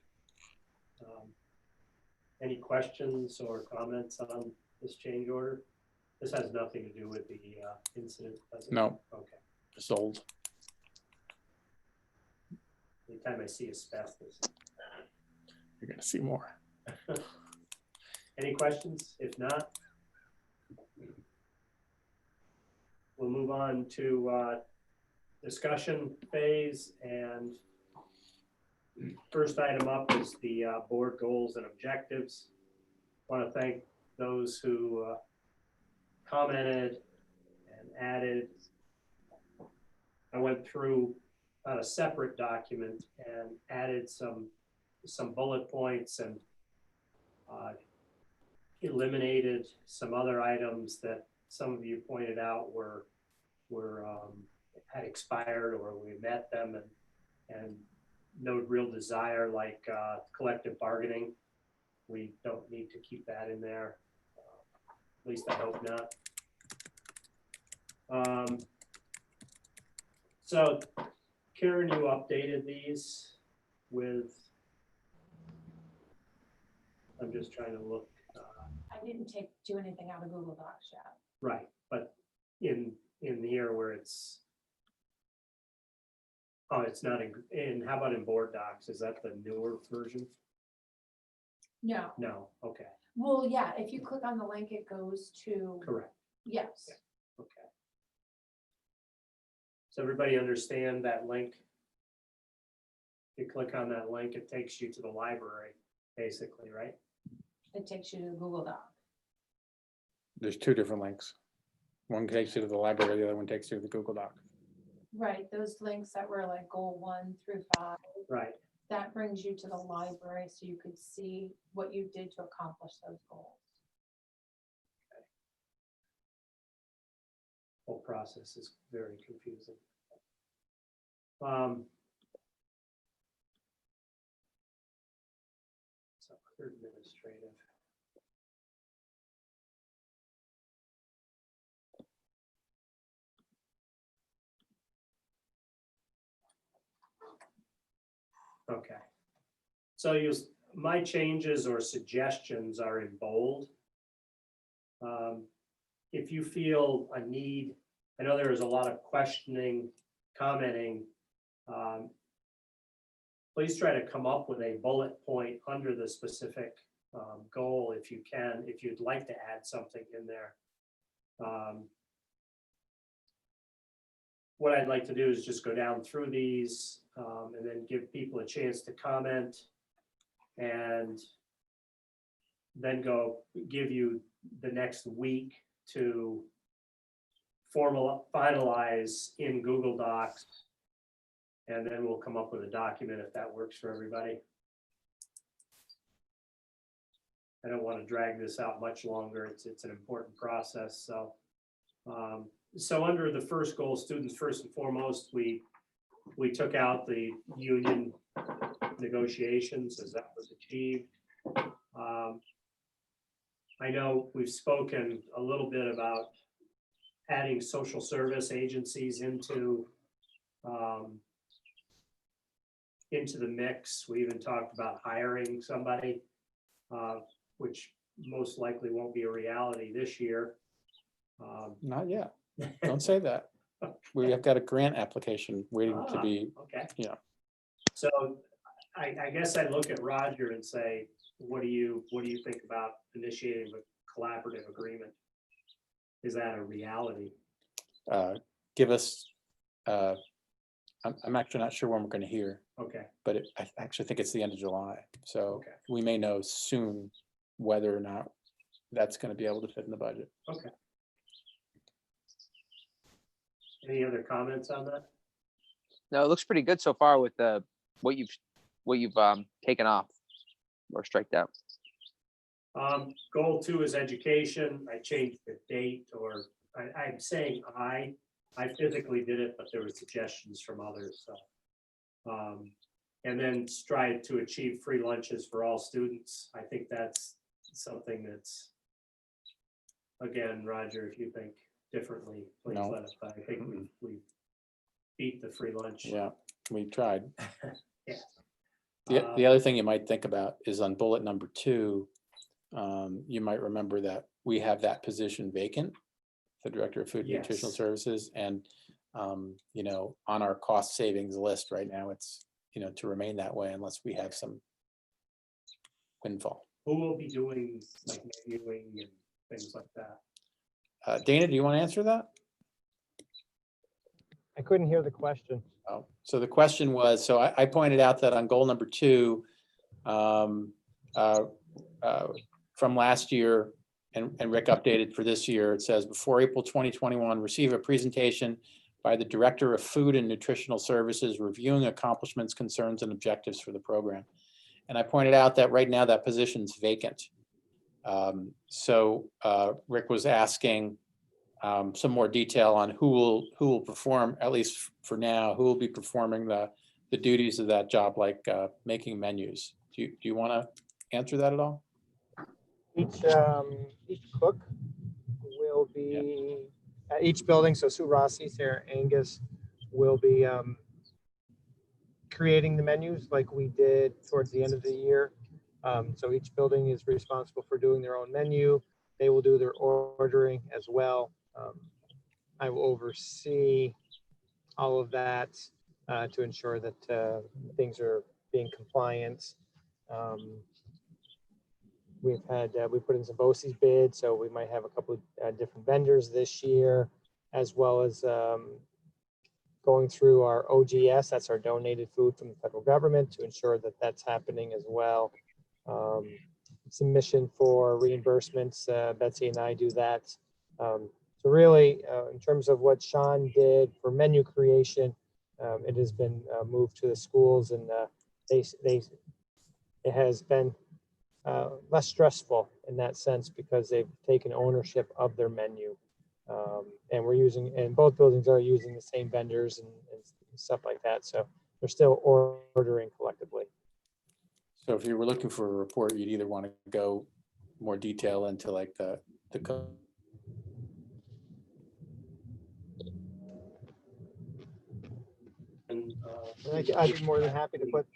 Any questions or comments on this change order? This has nothing to do with the incident, does it? No. Okay. Sold. Anytime I see asbestos. You're going to see more. Any questions? If not, we'll move on to discussion phase. And first item up is the board goals and objectives. I want to thank those who commented and added. I went through on a separate document and added some bullet points and eliminated some other items that some of you pointed out were had expired, or we met them, and no real desire, like collective bargaining. We don't need to keep that in there. At least I hope not. So Karen, you updated these with, I'm just trying to look. I didn't do anything out of Google Docs yet. Right, but in here where it's, oh, it's not in, how about in board docs? Is that the newer version? No. No, okay, Well, yeah, if you click on the link, it goes to, correct, yes. okay. Does everybody understand that link? If you click on that link, it takes you to the library, basically, right? It takes you to the Google Doc. There's two different links. One takes you to the library, the other one takes you to the Google Doc. Right, those links that were like goal 1 through 5. Right, That brings you to the library so you could see what you did to accomplish those goals. whole process is very confusing. So administrative. Okay. So my changes or suggestions are in bold. If you feel a need, I know there is a lot of questioning, commenting. Please try to come up with a bullet point under the specific goal if you can, if you'd like to add something in there. What I'd like to do is just go down through these and then give people a chance to comment, and then give you the next week to finalize in Google Docs, and then we'll come up with a document if that works for everybody. I don't want to drag this out much longer. It's an important process. So, so under the first goal, students first and foremost, we took out the union negotiations as that was achieved. I know we've spoken a little bit about adding social service agencies into the mix. We even talked about hiring somebody, which most likely won't be a reality this year. Not yet. Don't say that. We have got a grant application waiting to be, Okay. Yeah. So I guess I look at Roger and say, what do you think about initiating a collaborative agreement? Is that a reality? give us, I'm actually not sure when we're going to hear, Okay, but I actually think it's the end of July. So okay, we may know soon whether or not that's going to be able to fit in the budget. okay. Any other comments on that? No, it looks pretty good so far with what you've taken off or striked out. Goal 2 is education. I changed the date, or I'm saying I physically did it, but there were suggestions from others. So, and then strive to achieve free lunches for all students. I think that's something that's, again, Roger, if you think differently, please No. let us know. I think we beat the free lunch. Yeah, we tried. Yeah. The other thing you might think about is on bullet number 2, you might remember that we have that position vacant, the Director of Food and Nutritional Yes. Services, and you know, on our cost savings list right now, it's, you know, to remain that way unless we have some windfall. Who will be doing like menuing and things like that? Dana, do you want to answer that? I couldn't hear the question. Oh, so the question was, so I pointed out that on goal number 2, from last year, and Rick updated for this year, it says, before April 2021, receive a presentation by the Director of Food and Nutritional Services reviewing accomplishments, concerns, and objectives for the program. And I pointed out that right now that position's vacant. So Rick was asking some more detail on who will perform, at least for now, who will be performing the duties of that job, like making menus. Do you want to answer that at all? Each cook will be at each building. So Sue Rossi, Sarah Angus will be creating the menus like we did towards the end of the year. So each building is responsible for doing their own menu. They will do their ordering as well. I will oversee all of that to ensure that things are being compliant. We put in some BOCES bids, so we might have a couple of different vendors this year, as well as going through our OGS, that's our donated food from the federal government, to ensure that that's happening as well. Submission for reimbursements, Betsy and I do that. So really, in terms of what Sean did for menu creation, it has been moved to the schools, and it has been less stressful in that sense because they've taken ownership of their menu. And we're using, and both buildings are using the same vendors and stuff like that. So they're still ordering collectively. So if you were looking for a report, you'd either want to go more detail into like the And And I'd be more than happy to put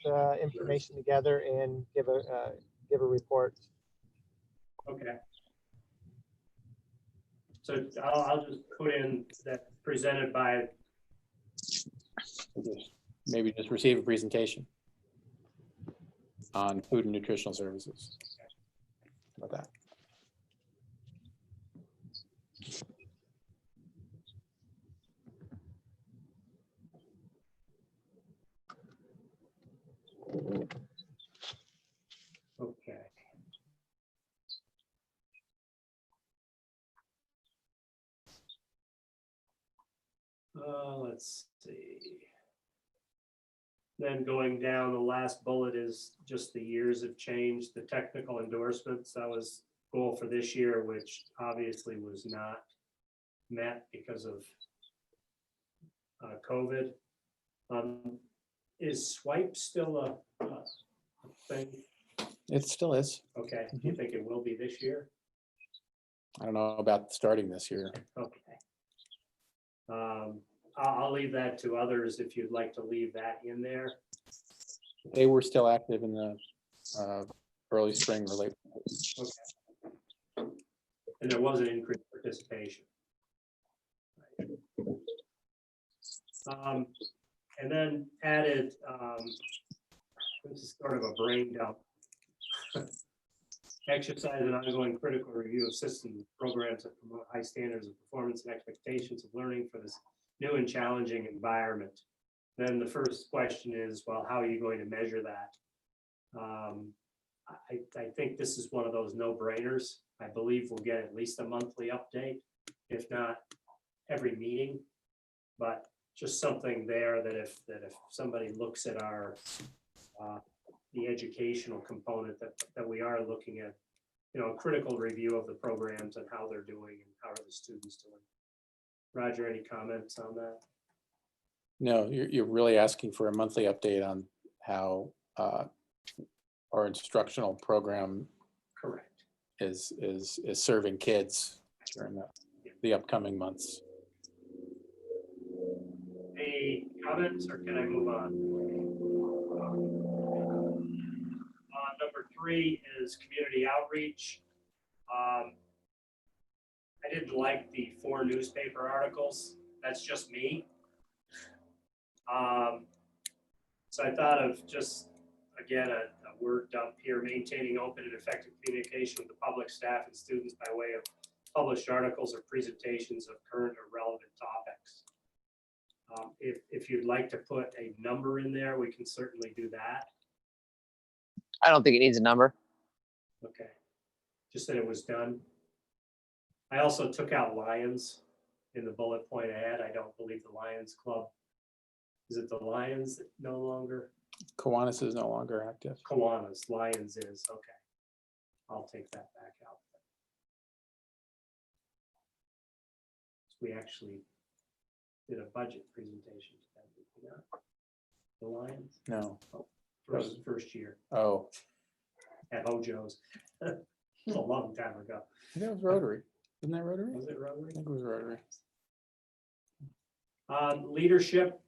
information together and give a report. Okay. So I'll just put in that presented by, Maybe just receive a presentation on food and nutritional services. How about that? okay. Let's see. Then going down, the last bullet is just the years have changed, the technical endorsements. That was goal for this year, which obviously was not met because of COVID. Is swipe still a thing? It still is. Okay, do you think it will be this year? I don't know about starting this year. Okay. I'll leave that to others if you'd like to leave that in there. They were still active in the early spring or late. And there was an increased participation. And then added, this is sort of a brain dump. Exercise an ongoing critical review of system programs that promote high standards of performance and expectations of learning for this new and challenging environment. Then the first question is, well, how are you going to measure that? I think this is one of those no-brainers. I believe we'll get at least a monthly update, if not every meeting. But just something there that if somebody looks at our the educational component that we are looking at, you know, a critical review of the programs and how they're doing and how are the students doing. Roger, any comments on that? No, you're really asking for a monthly update on how our instructional program Correct. is serving kids during the upcoming months. Any comments, or can I move on? Number 3 is community outreach. I didn't like the 4 newspaper articles. That's just me. So I thought of just, again, a word dump here, maintaining open and effective communication with the public, staff, and students by way of published articles or presentations of current or relevant topics. If you'd like to put a number in there, we can certainly do that. I don't think it needs a number. Okay, just that it was done. I also took out Lions in the bullet point ad. I don't believe the Lions Club. Is it the Lions that no longer? Kiwanis is no longer active. Kiwanis, Lions is, okay. I'll take that back out. We actually did a budget presentation to them, did we not? The Lions? No. First year Oh, at Hojo's. A long time ago. I think it was Rotary. Isn't that Rotary? Was it I Rotary? think it was Rotary. Leadership.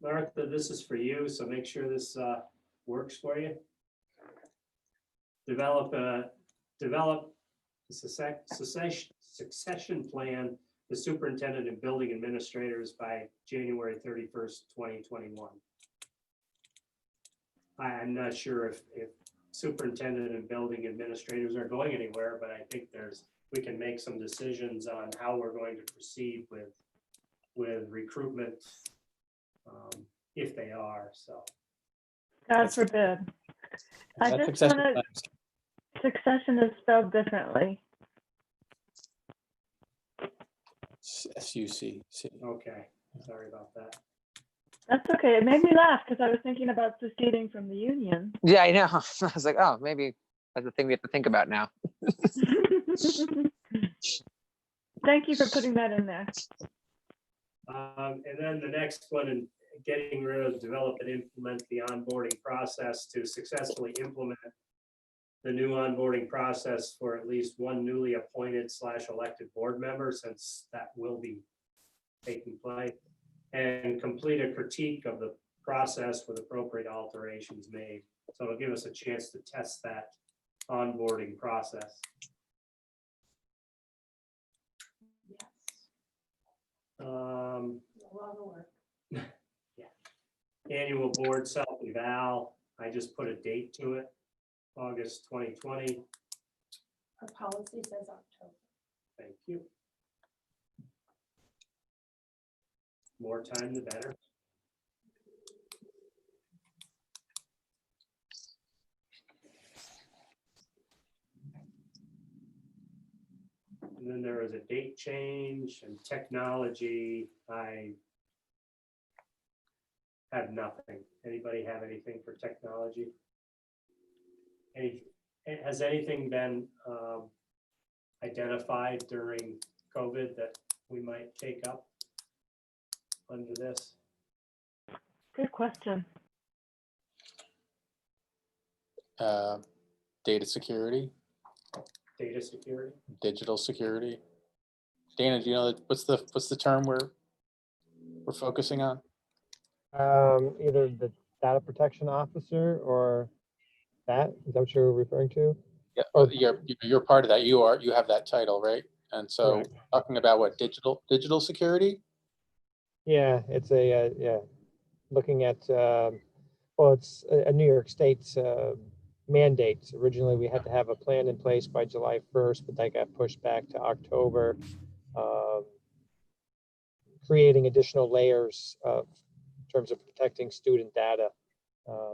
Martha, this is for you, so make sure this works for you. Develop a succession plan, the superintendent and building administrators by January 31st, 2021. I'm not sure if superintendent and building administrators are going anywhere, but I think we can make some decisions on how we're going to proceed with recruitment, if they are, so. God forbid. I That's just succession want to, plans. succession is spelled differently. SUC. Okay, sorry about that. That's okay. It made me laugh because I was thinking about seceding from the union. Yeah, I know. I was like, oh, maybe that's the thing we have to think about now. Thank you for putting that in there. And then the next one, in getting rid of, develop and implement the onboarding process to successfully implement the new onboarding process for at least one newly appointed / elected board member, since that will be taking place, and complete a critique of the process with appropriate alterations made. So it'll give us a chance to test that onboarding process. Yes, Um, a lot of work. Annual board self-eval, I just put a date to it, August 2020. Our policy says October. Thank you. More time, the better. And then there was a date change and technology. I have nothing. Anybody have anything for technology? Has anything been identified during COVID that we might take up under this? Good question. Data security, Data security? digital security. Dana, do you know what's the term we're focusing on? Either the data protection officer or that, is that what you're referring to? Yeah, Oh. you're part of that. You have that title, right? And so Correct. talking about what digital security? Yeah, it's looking at, well, it's a New York State's mandate. Originally, we had to have a plan in place by July 1st, but that got pushed back to October. Creating additional layers in terms of protecting student data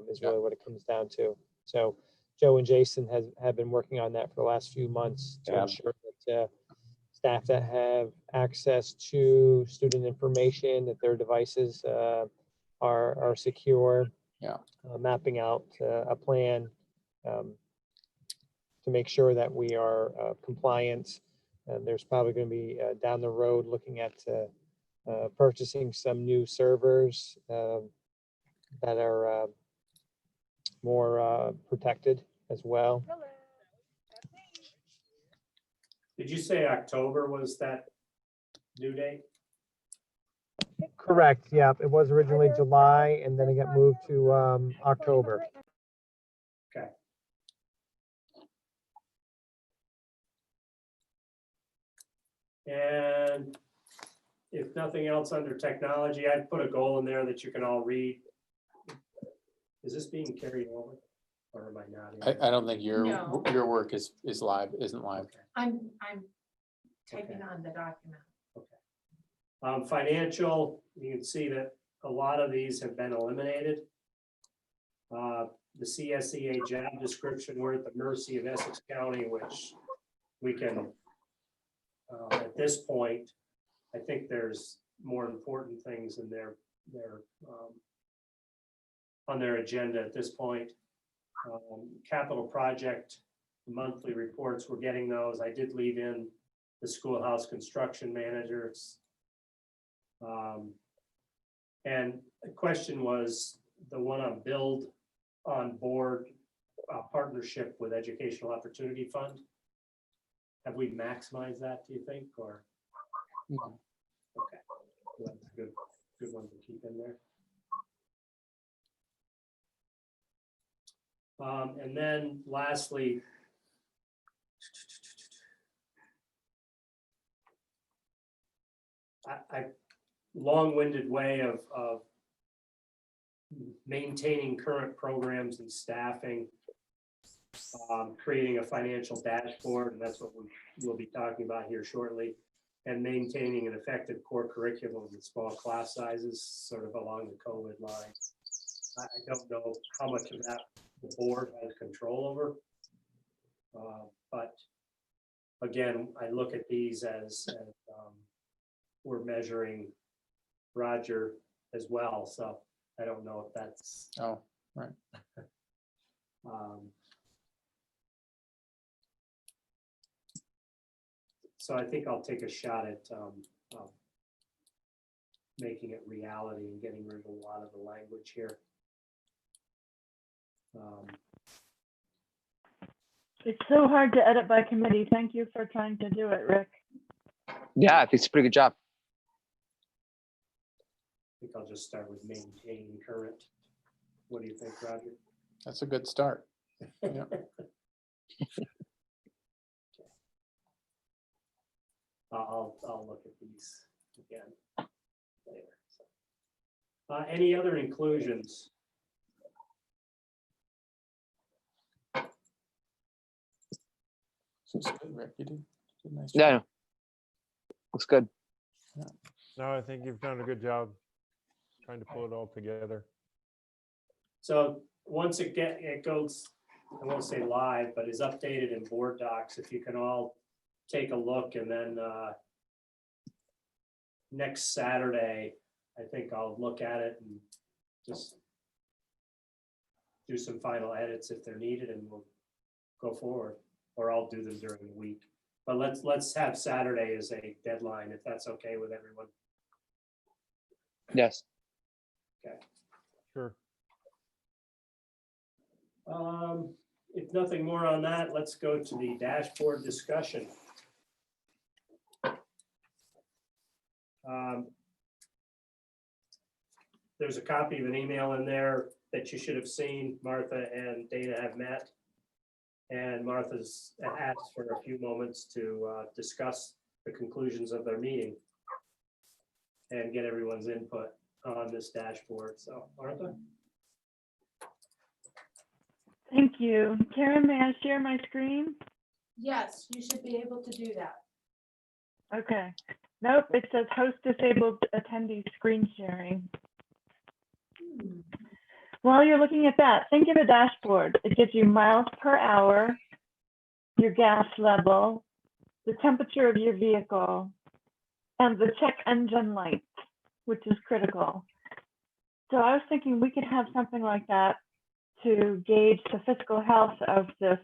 is really what it comes down to. So Joe and Jason have been working on that for the last few months to ensure that staff that have access to student information, that their devices are secure. Yeah. Mapping out a plan to make sure that we are compliant. And there's probably going to be down the road looking at purchasing some new servers that are more protected as well. Did you say October was that due date? Correct. Yeah, it was originally July, and then it got moved to October. Okay. And if nothing else under technology, I'd put a goal in there that you can all read. Is this being carried over? Or am I not? I don't think your No. work is live, isn't live. I'm typing on the document. Financial, you can see that a lot of these have been eliminated. The CSEA job description, we're at the mercy of Essex County, which we can, at this point, I think there's more important things in their on their agenda at this point. Capital project monthly reports, we're getting those. I did leave in the schoolhouse construction managers. And the question was the one on build on board partnership with Educational Opportunity Fund. Have we maximized that, do you think, or? No. Okay, well, that's a good one to keep in there. And then lastly, I long-winded way of maintaining current programs and staffing, creating a financial dashboard, and that's what we'll be talking about here shortly, and maintaining an effective core curriculum with small class sizes, sort of along the COVID line. I don't know how much of that the board has control over, but again, I look at these as we're measuring Roger as well, so I don't know if that's right. So I think I'll take a shot at making it reality and getting rid of a lot of the language here. It's so hard to edit by committee. Thank you for trying to do it, Rick. Yeah, I think it's a pretty good job. I think I'll just start with maintain current. What do you think, Roger? That's a good start. Yeah. I'll look at these again later. So. Any other inclusions? Looks good, Rick. You did a nice Yeah, job. looks good. No, I think you've done a good job trying to pull it all together. So once it goes, I won't say live, but is updated in board docs, if you can all take a look, and then next Saturday, I think I'll look at it and just do some final edits if they're needed, and we'll go forward, or I'll do them during the week. But let's have Saturday as a deadline, if that's okay with everyone. Yes. Sure. If nothing more on that, let's go to the dashboard discussion. There's a copy of an email in there that you should have seen. Martha and Dana have met, and Martha's asked for a few moments to discuss the conclusions of their meeting and get everyone's input on this dashboard. So, Martha? Thank you. Karen, may I share my screen? Yes, you should be able to do that. Okay. Nope, it says host disabled attendee screen sharing. While you're looking at that, think of a dashboard. It gives you miles per hour, your gas level, the temperature of your vehicle, and the check engine light, which is critical. So I was thinking we could have something like that to gauge the physical health of this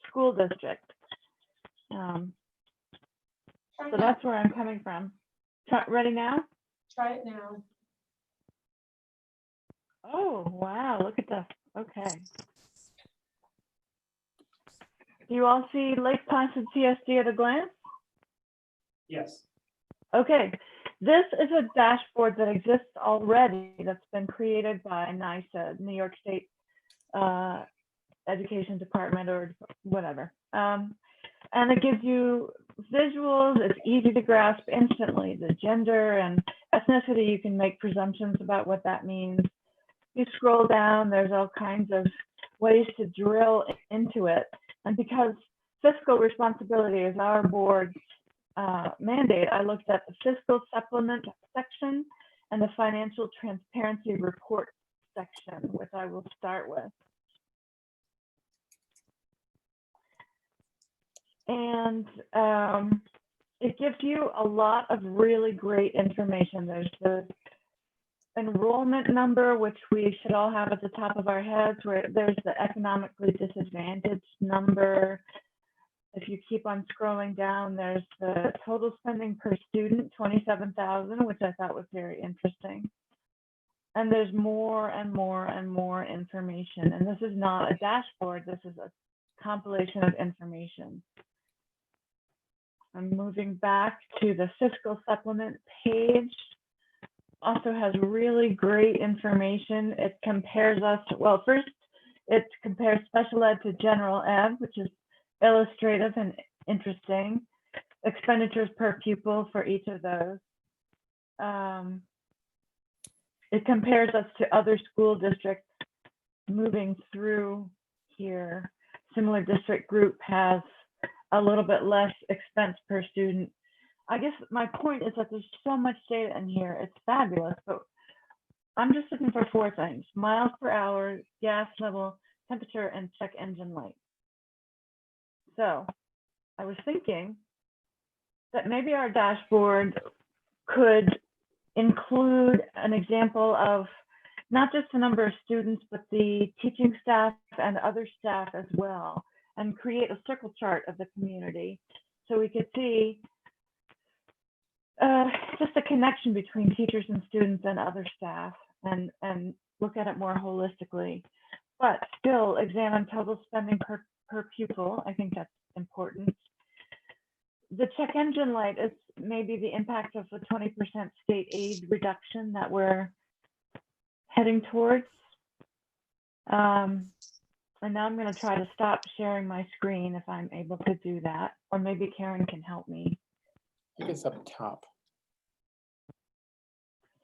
school district. So that's where I'm coming from. Ready now? Try it now. Oh, wow, look at this. Okay. Do you all see Lake Placid CSD at a glance? Yes. Okay, this is a dashboard that exists already that's been created by NYSA, New York State Education Department or whatever. And it gives you visuals. It's easy to grasp instantly. The gender and ethnicity, you can make presumptions about what that means. You scroll down, there's all kinds of ways to drill into it. And because fiscal responsibility is our board's mandate, I looked at the fiscal supplement section and the financial transparency report section, which I will start with. And it gives you a lot of really great information. There's the enrollment number, which we should all have at the top of our heads, where there's the economically disadvantaged number. If you keep on scrolling down, there's the total spending per student, 27,000, which I thought was very interesting. And there's more and more and more information. And this is not a dashboard, this is a compilation of information. I'm moving back to the fiscal supplement page. Also has really great information. It compares us, well, first it compares special ed to general ed, which is illustrative and interesting. Expenditures per pupil for each of those. It compares us to other school districts moving through here. Similar district group has a little bit less expense per student. I guess my point is that there's so much data in here. It's fabulous, but I'm just looking for four things: miles per hour, gas level, temperature, and check engine light. So I was thinking that maybe our dashboard could include an example of not just the number of students, but the teaching staff and other staff as well, and create a circle chart of the community so we could see just a connection between teachers and students and other staff, and look at it more holistically, but still examine total spending per per pupil. I think that's important. The check engine light is maybe the impact of the 20% state aid reduction that we're heading towards. And now I'm going to try to stop sharing my screen if I'm able to do that, or maybe Karen can help me. I think it's up top.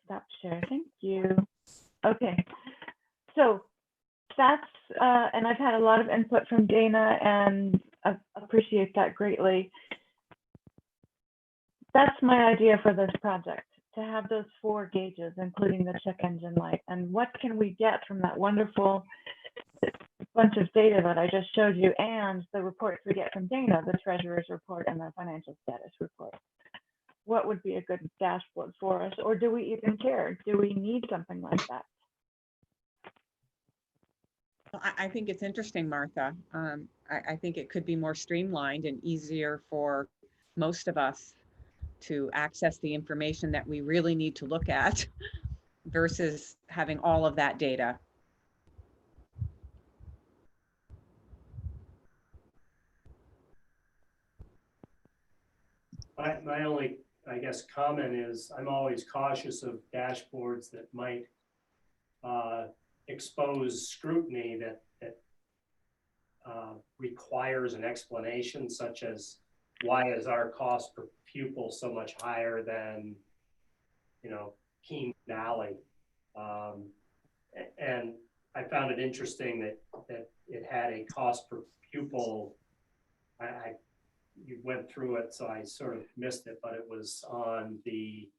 Stop share. Thank you. Okay. So that's, and I've had a lot of input from Dana, and I appreciate that greatly. That's my idea for this project, to have those 4 gauges, including the check engine light. And what can we get from that wonderful bunch of data that I just showed you, and the reports we get from Dana, the treasurer's report and the financial status report? What would be a good dashboard for us? Or do we even care? Do we need something like that? I think it's interesting, Martha. I think it could be more streamlined and easier for most of us to access the information that we really need to look at versus having all of that data. My only, I guess, comment is I'm always cautious of dashboards that might expose scrutiny that requires an explanation, such as why is our cost per pupil so much higher than, you know, Keene Valley? And I found it interesting that it had a cost per pupil. You went through it, so I sort of missed it, but it was on the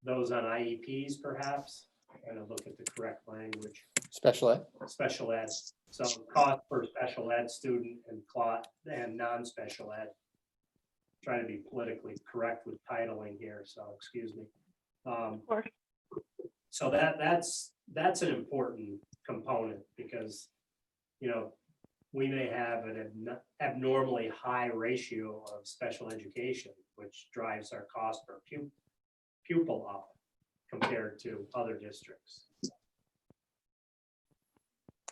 those on IEPs, perhaps. I'm going to look at the correct language. Special ed. Special ed. So cost per special ed student and non-special ed. Trying to be politically correct with titling here, so excuse me. Of course. So that's an important component, because, you know, we may have an abnormally high ratio of special education, which drives our cost per pupil up compared to other districts.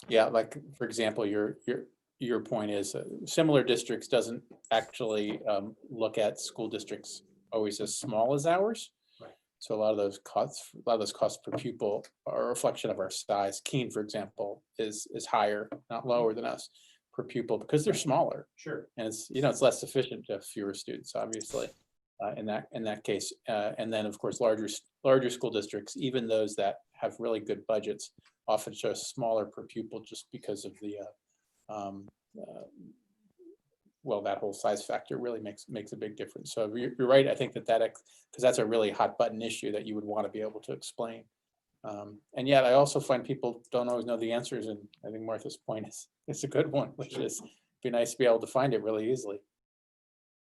Yeah, like for example, your point is similar districts doesn't actually look at school districts always as small as ours. Right. So a lot of those costs per pupil are a reflection of our size. Keene, for example, is higher, not lower than us per pupil, because they're smaller. Sure. And it's, you know, it's less efficient to have fewer students, obviously, in that case. And then of course, larger school districts, even those that have really good budgets, often show smaller per pupil just because of the well, that whole size factor really makes a big difference. So you're right. I think that because that's a really hot button issue that you would want to be able to explain. And yet I also find people don't always know the answers. And I think Martha's point is a good one, which is be nice to be able to find it really easily.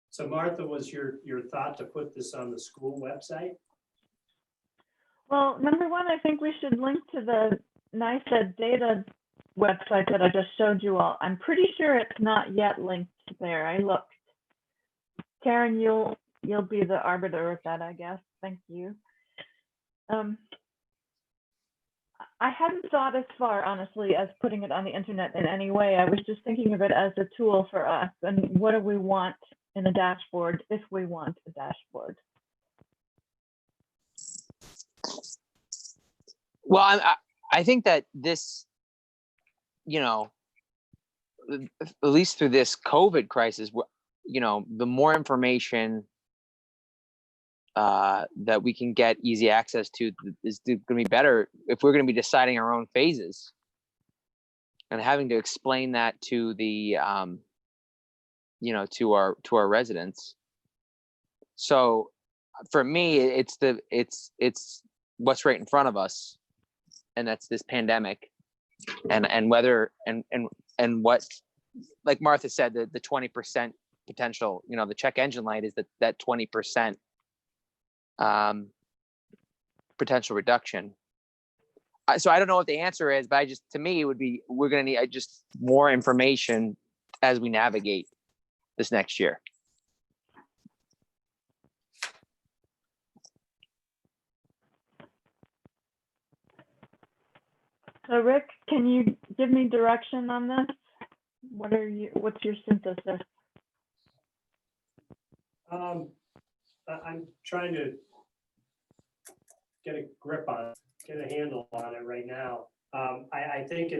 So Martha, was your thought to put this on the school website? Well, number one, I think we should link to the NICEAD data website that I just showed you all. I'm pretty sure it's not yet linked there. I looked. Karen, you'll be the arbiter of that, I guess. Thank you. I hadn't thought as far, honestly, as putting it on the internet in any way. I was just thinking of it as a tool for us. And what do we want in a dashboard if we want a dashboard? Well, I think that this, you know, at least through this COVID crisis, you know, the more information that we can get easy access to is going to be better if we're going to be deciding our own phases and having to explain that to the, you know, to our residents. So for me, it's what's right in front of us, and that's this pandemic, and whether and what, like Martha said, the 20% potential, you know, the check engine light is that 20% potential reduction. So I don't know what the answer is, but to me, it would be, we're going to need just more information as we navigate this next year. So Rick, can you give me direction on this? What's your synthesis? I'm trying to get a grip on it, get a handle on it right now. I think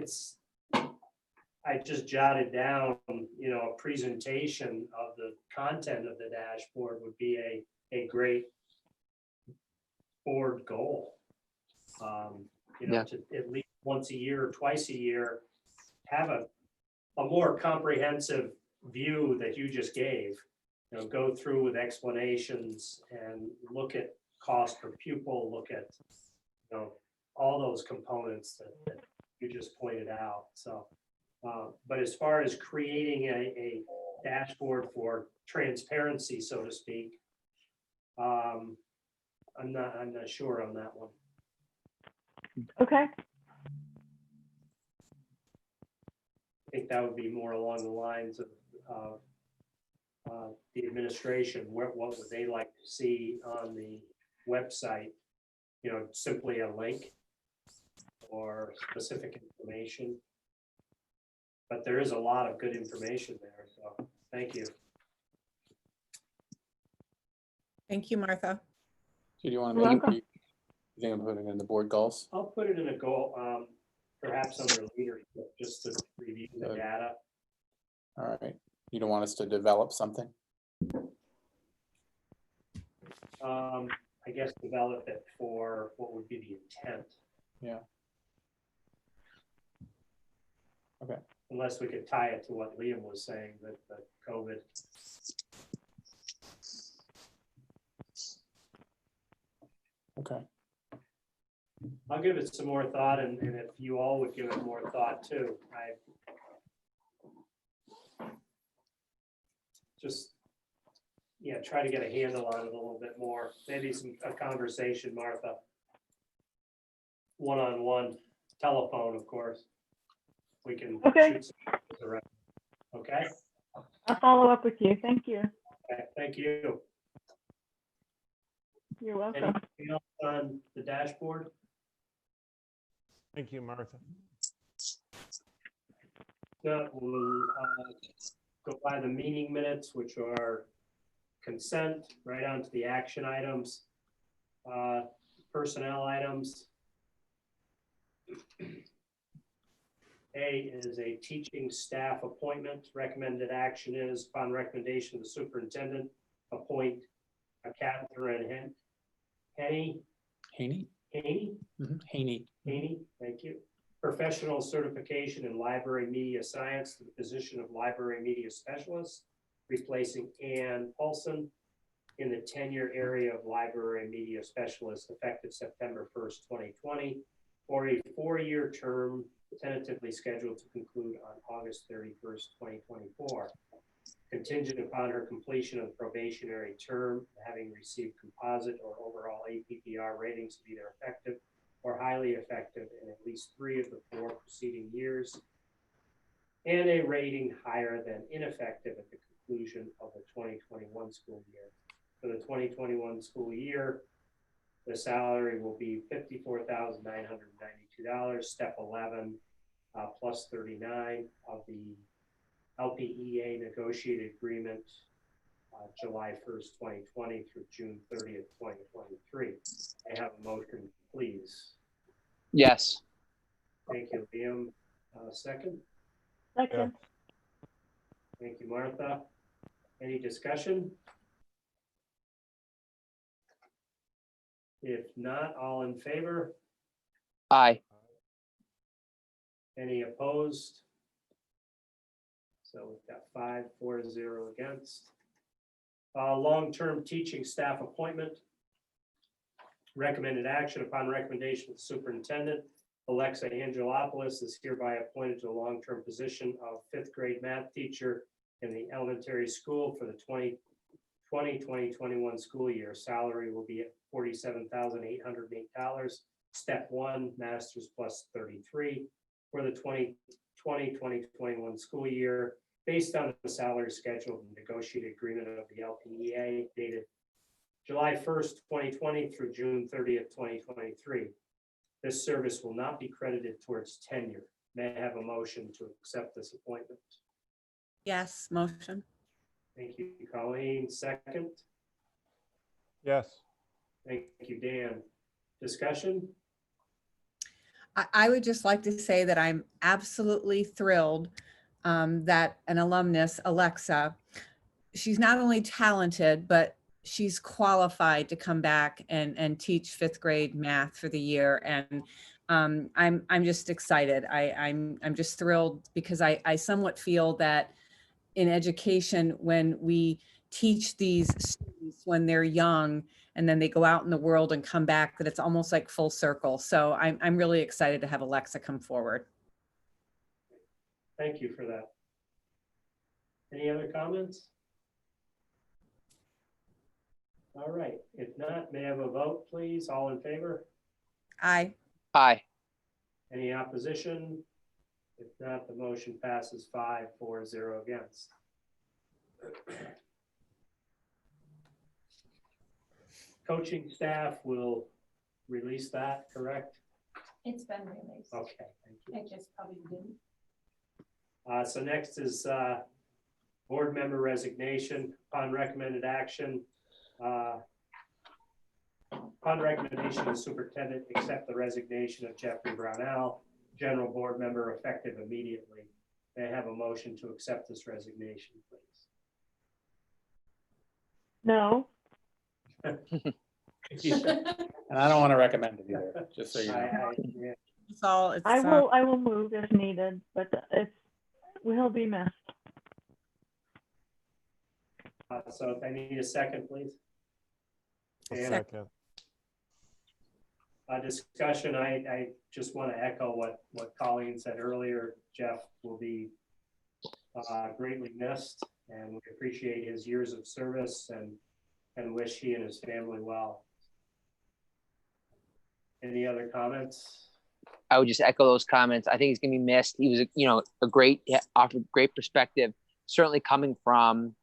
I just jotted down, a presentation of the content of the dashboard would be a great board goal. Yeah. To at least once a year or twice a year, have a more comprehensive view that you just gave. Go through with explanations and look at cost per pupil, look at, all those components that you just pointed out. So, but as far as creating a dashboard for transparency, so to speak, I'm not sure on that one. Okay, I think that would be more along the lines of the administration. What would they like to see on the website? Simply a link or specific information. But there is a lot of good information there, so thank you. Thank you, Martha. So do you want You're to welcome. you think I'm putting in the board goals? I'll put it in a goal, perhaps under leadership, just to review the Good. data. All right. You don't want us to develop something? I guess develop it for what would be the intent. Yeah. Okay. Unless we could tie it to what Liam was saying, that COVID. Okay. I'll give it some more thought, and if you all would give it more thought too. Try to get a handle on it a little bit more. Maybe a conversation, Martha. One-on-one, telephone, of course. We can. Okay. shoot some around. Okay, I'll follow up with you. Thank you. okay, thank you. You're welcome. Anything else on the dashboard? Thank you, Martha. No, we'll go by the meeting minutes, which are consent, right on to the action items, personnel items. A is a teaching staff appointment. Recommended action is, upon recommendation of the superintendent, appoint Catherine Haney, Haney? Haney, Haney. thank you. Professional certification in library media science to the position of library media specialist, replacing Ann Paulson in the tenure area of library media specialist effective September 1st, 2020, for a 4-year term tentatively scheduled to conclude on August 31st, 2024. Contingent upon her completion of the probationary term, having received composite or overall APPR ratings of either effective or highly effective in at least 3 of the 4 preceding years, and a rating higher than ineffective at the conclusion of the 2021 school year. For the 2021 school year, the salary will be $54,992, step 11, plus 39 of the LPEA negotiated agreement, July 1st, 2020 through June 30th, 2023. I have a motion, please. Yes. Thank you, Liam. Second. Second. Thank you, Martha. Any discussion? If not, all in favor? Aye. Any opposed? So we've got 5-4-0 against. Long-term teaching staff appointment. Recommended action upon recommendation of the superintendent. Alexa Angelopoulos is hereby appointed to a long-term position of 5th grade math teacher in the elementary school for the 2020-2021 school year. Salary will be at $47,808. Step 1, master's plus 33 for the 2020-2021 school year, based on the salary schedule and negotiated agreement of the LPEA dated July 1st, 2020 through June 30th, 2023. This service will not be credited towards tenure. May I have a motion to accept this appointment? Yes, motion. Thank you, Colleen. Second. Yes. Thank you, Dan. Discussion? I would just like to say that I'm absolutely thrilled that an alumnus, Alexa, she's not only talented, but she's qualified to come back and teach fifth grade math for the year. And I'm just excited. I'm just thrilled because I somewhat feel that in education, when we teach these students when they're young and then they go out in the world and come back, that it's almost like full circle. So I'm really excited to have Alexa come forward. Thank you for that. Any other comments? All right, if not, may I have a vote, please? All in favor? Aye. Aye. Any opposition? If not, the motion passes 5-4-0 against. Coaching staff will release that, correct? It's been released. Okay, thank you. It just probably didn't. So next is board member resignation. Upon recommended action, upon recommendation of the superintendent, accept the resignation of Jeffrey Brownell, general board member, effective immediately. May I have a motion to accept this resignation, please? No, And I don't want to recommend it either, just so you know. Yeah, It's all, it's, I will move if needed, but it's, will be missed. so I need a second, please. A Dan? second. Discussion, I just want to echo what Colleen said earlier. Jeff will be greatly missed, and we appreciate his years of service and wish he and his family well. Any other comments? I would just echo those comments. I think he's gonna be missed. He was, a great, offered great perspective, certainly coming from,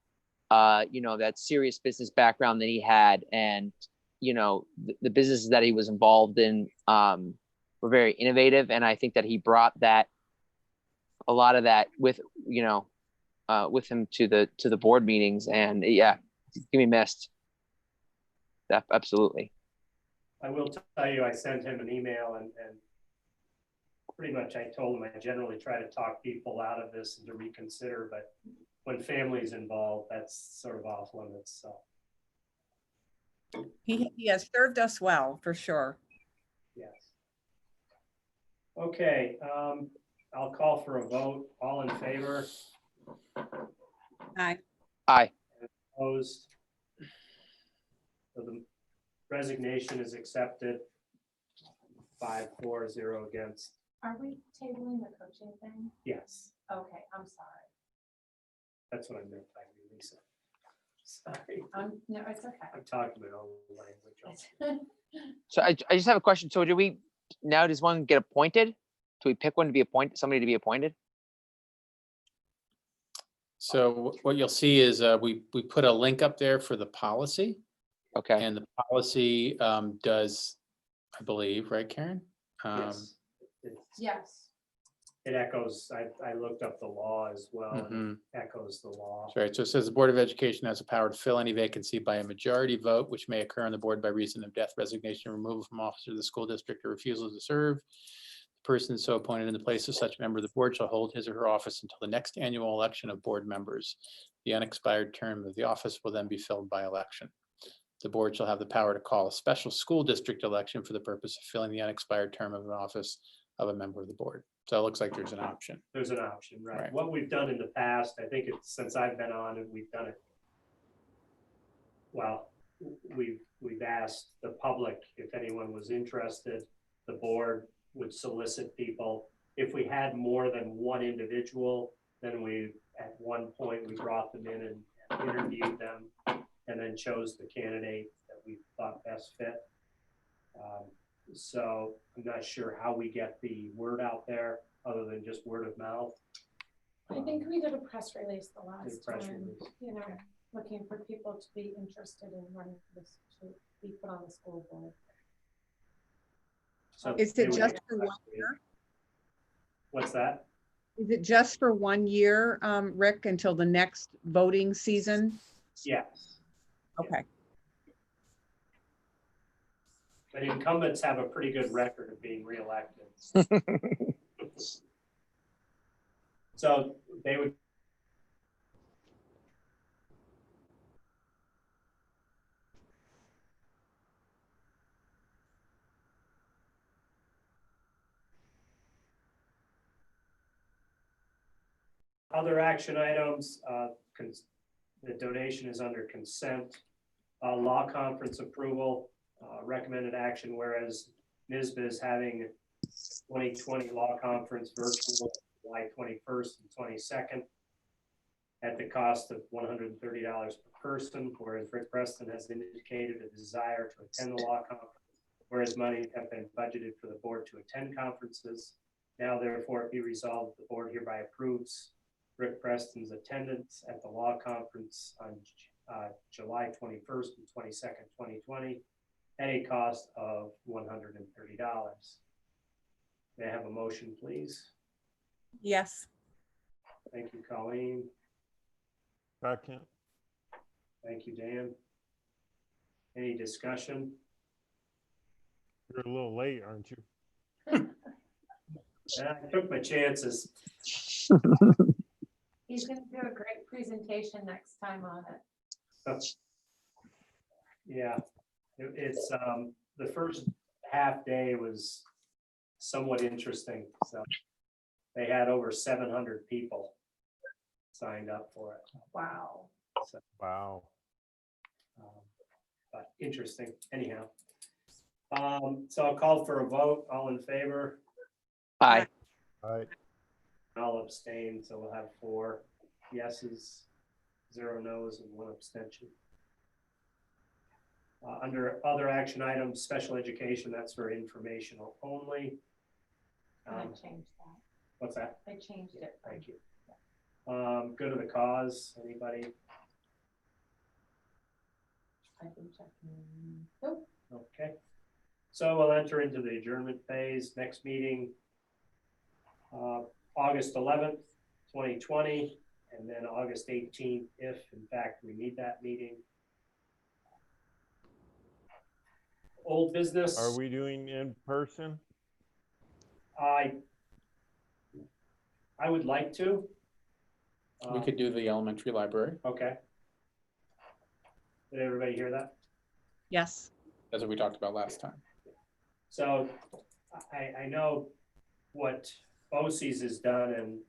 that serious business background that he had, and the businesses that he was involved in were very innovative, and I think that he brought a lot of that with him to the board meetings, and yeah, he's gonna be missed. Absolutely. I will tell you, I sent him an email and pretty much I told him I generally try to talk people out of this and to reconsider, but when family's involved, that's sort of off limits. So he has served us well, for sure. yes. Okay, I'll call for a vote. All in favor? Aye. Aye. Opposed? So the resignation is accepted. 5-4-0 against. Are we tabling the coaching thing? Yes, Okay, I'm sorry. that's what I meant by release it. Sorry, No, it's okay. I'm talking about all the language. So I just have a question. So does one get appointed? Do we pick one to be appointed, somebody to be appointed? So what you'll see is we put a link up there for the policy, Okay. and the policy does, I believe, right, Karen? Yes. Yes. It echoes, I looked up the law as well, and Mhm. it echoes the law. That's right. So it says the Board of Education has the power to fill any vacancy by a majority vote, which may occur on the board by reason of death, resignation, removal from office of the school district, or refusal to serve. The person so appointed in the place of such member of the board shall hold his or her office until the next annual election of board members. The unexpired term of the office will then be filled by election. The board shall have the power to call a special school district election for the purpose of filling the unexpired term of an office of a member of the board. So it looks like there's an option. There's an option, right? Right. What we've done in the past, I think it's since I've been on it, we've done it. Well, we've asked the public if anyone was interested. The board would solicit people. If we had more than one individual, then at one point we brought them in and interviewed them, and then chose the candidate that we thought best fit. So I'm not sure how we get the word out there other than just word of mouth. I think we did a press release the last press time, release. looking for people to be interested in running this, to be put on the school board. So Is they it would just get for press one release. year? What's that? Is it just for 1 year, Rick, until the next voting season? Yes. Okay. But incumbents have a pretty good record of being reelected. So they would. Other action items, the donation is under consent. Law conference approval, recommended action, whereas NISBA is having 2020 law conference virtual July 21st and 22nd at the cost of $130 per person, whereas Rick Preston has indicated a desire to attend the law conference, whereas money have been budgeted for the board to attend conferences. Now therefore it be resolved, the board hereby approves Rick Preston's attendance at the law conference on July 21st and 22nd, 2020 at a cost of $130. May I have a motion, please? Yes. Thank you, Colleen. Second. Thank you, Dan. Any discussion? You're a little late, aren't you? I took my chances. He's gonna do a great presentation next time on it. Yeah, it's the first half day was somewhat interesting. So they had over 700 people signed up for it. Wow. So, Wow. but interesting anyhow. So I'll call for a vote. All in favor? Aye. All right. I'll abstain, so we'll have 4 yeses, 0 no's, and 1 abstention. Under other action items, special education, that's for informational only. I changed that. What's that? I changed it. Thank you. Good of the cause, anybody? I've been checking. Nope. Okay. So we'll enter into the adjournment phase. Next meeting, August 11th, 2020, and then August 18th, if in fact we need that meeting. Old business. Are we doing in person? I would like to. We could do the elementary library. Okay. Did everybody hear that? Yes. That's what we talked about last time. So I know what BOCES has done, and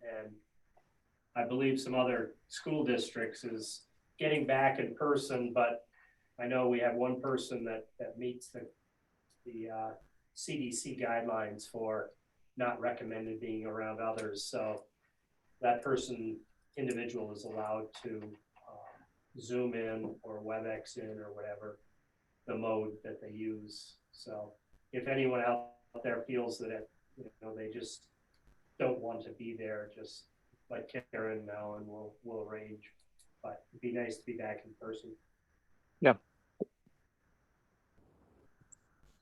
I believe some other school districts is getting back in person, but I know we have one person that meets the CDC guidelines for not recommended being around others. So that individual is allowed to Zoom in or WebEx in or whatever the mode that they use. So if anyone out there feels that they just don't want to be there, just let Karen know and we'll arrange. But it'd be nice to be back in person. Yeah.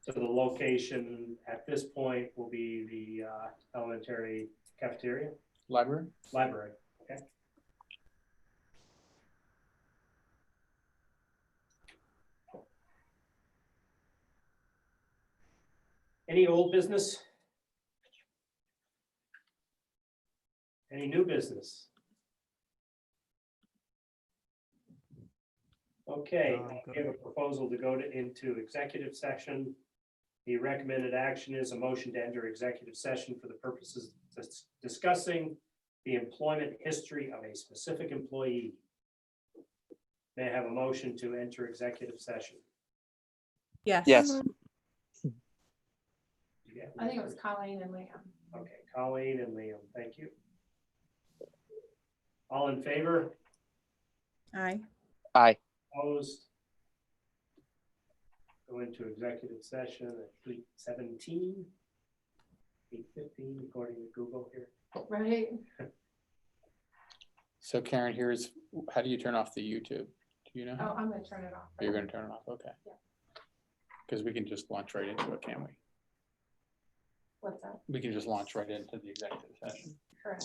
So the location at this point will be the elementary cafeteria? Library? Library, okay. Any old business? Any new business? Okay, we have a proposal to go into executive session. The recommended action is a motion to enter executive session for the purposes of discussing the employment history of a specific employee. May I have a motion to enter executive session? Yes. Yes. I think it was Colleen and Liam. Okay, Colleen and Liam, thank you. All in favor? Aye. Aye. Opposed? Go into executive session at 8:17, 8:15 according to Google here. Right. So Karen, how do you turn off the YouTube? Do you know? Oh, I'm gonna turn it off. You're going to turn it off? Okay. Yeah. Because we can just launch right into it, can't we? What's that? We can just launch right into the executive session. Correct.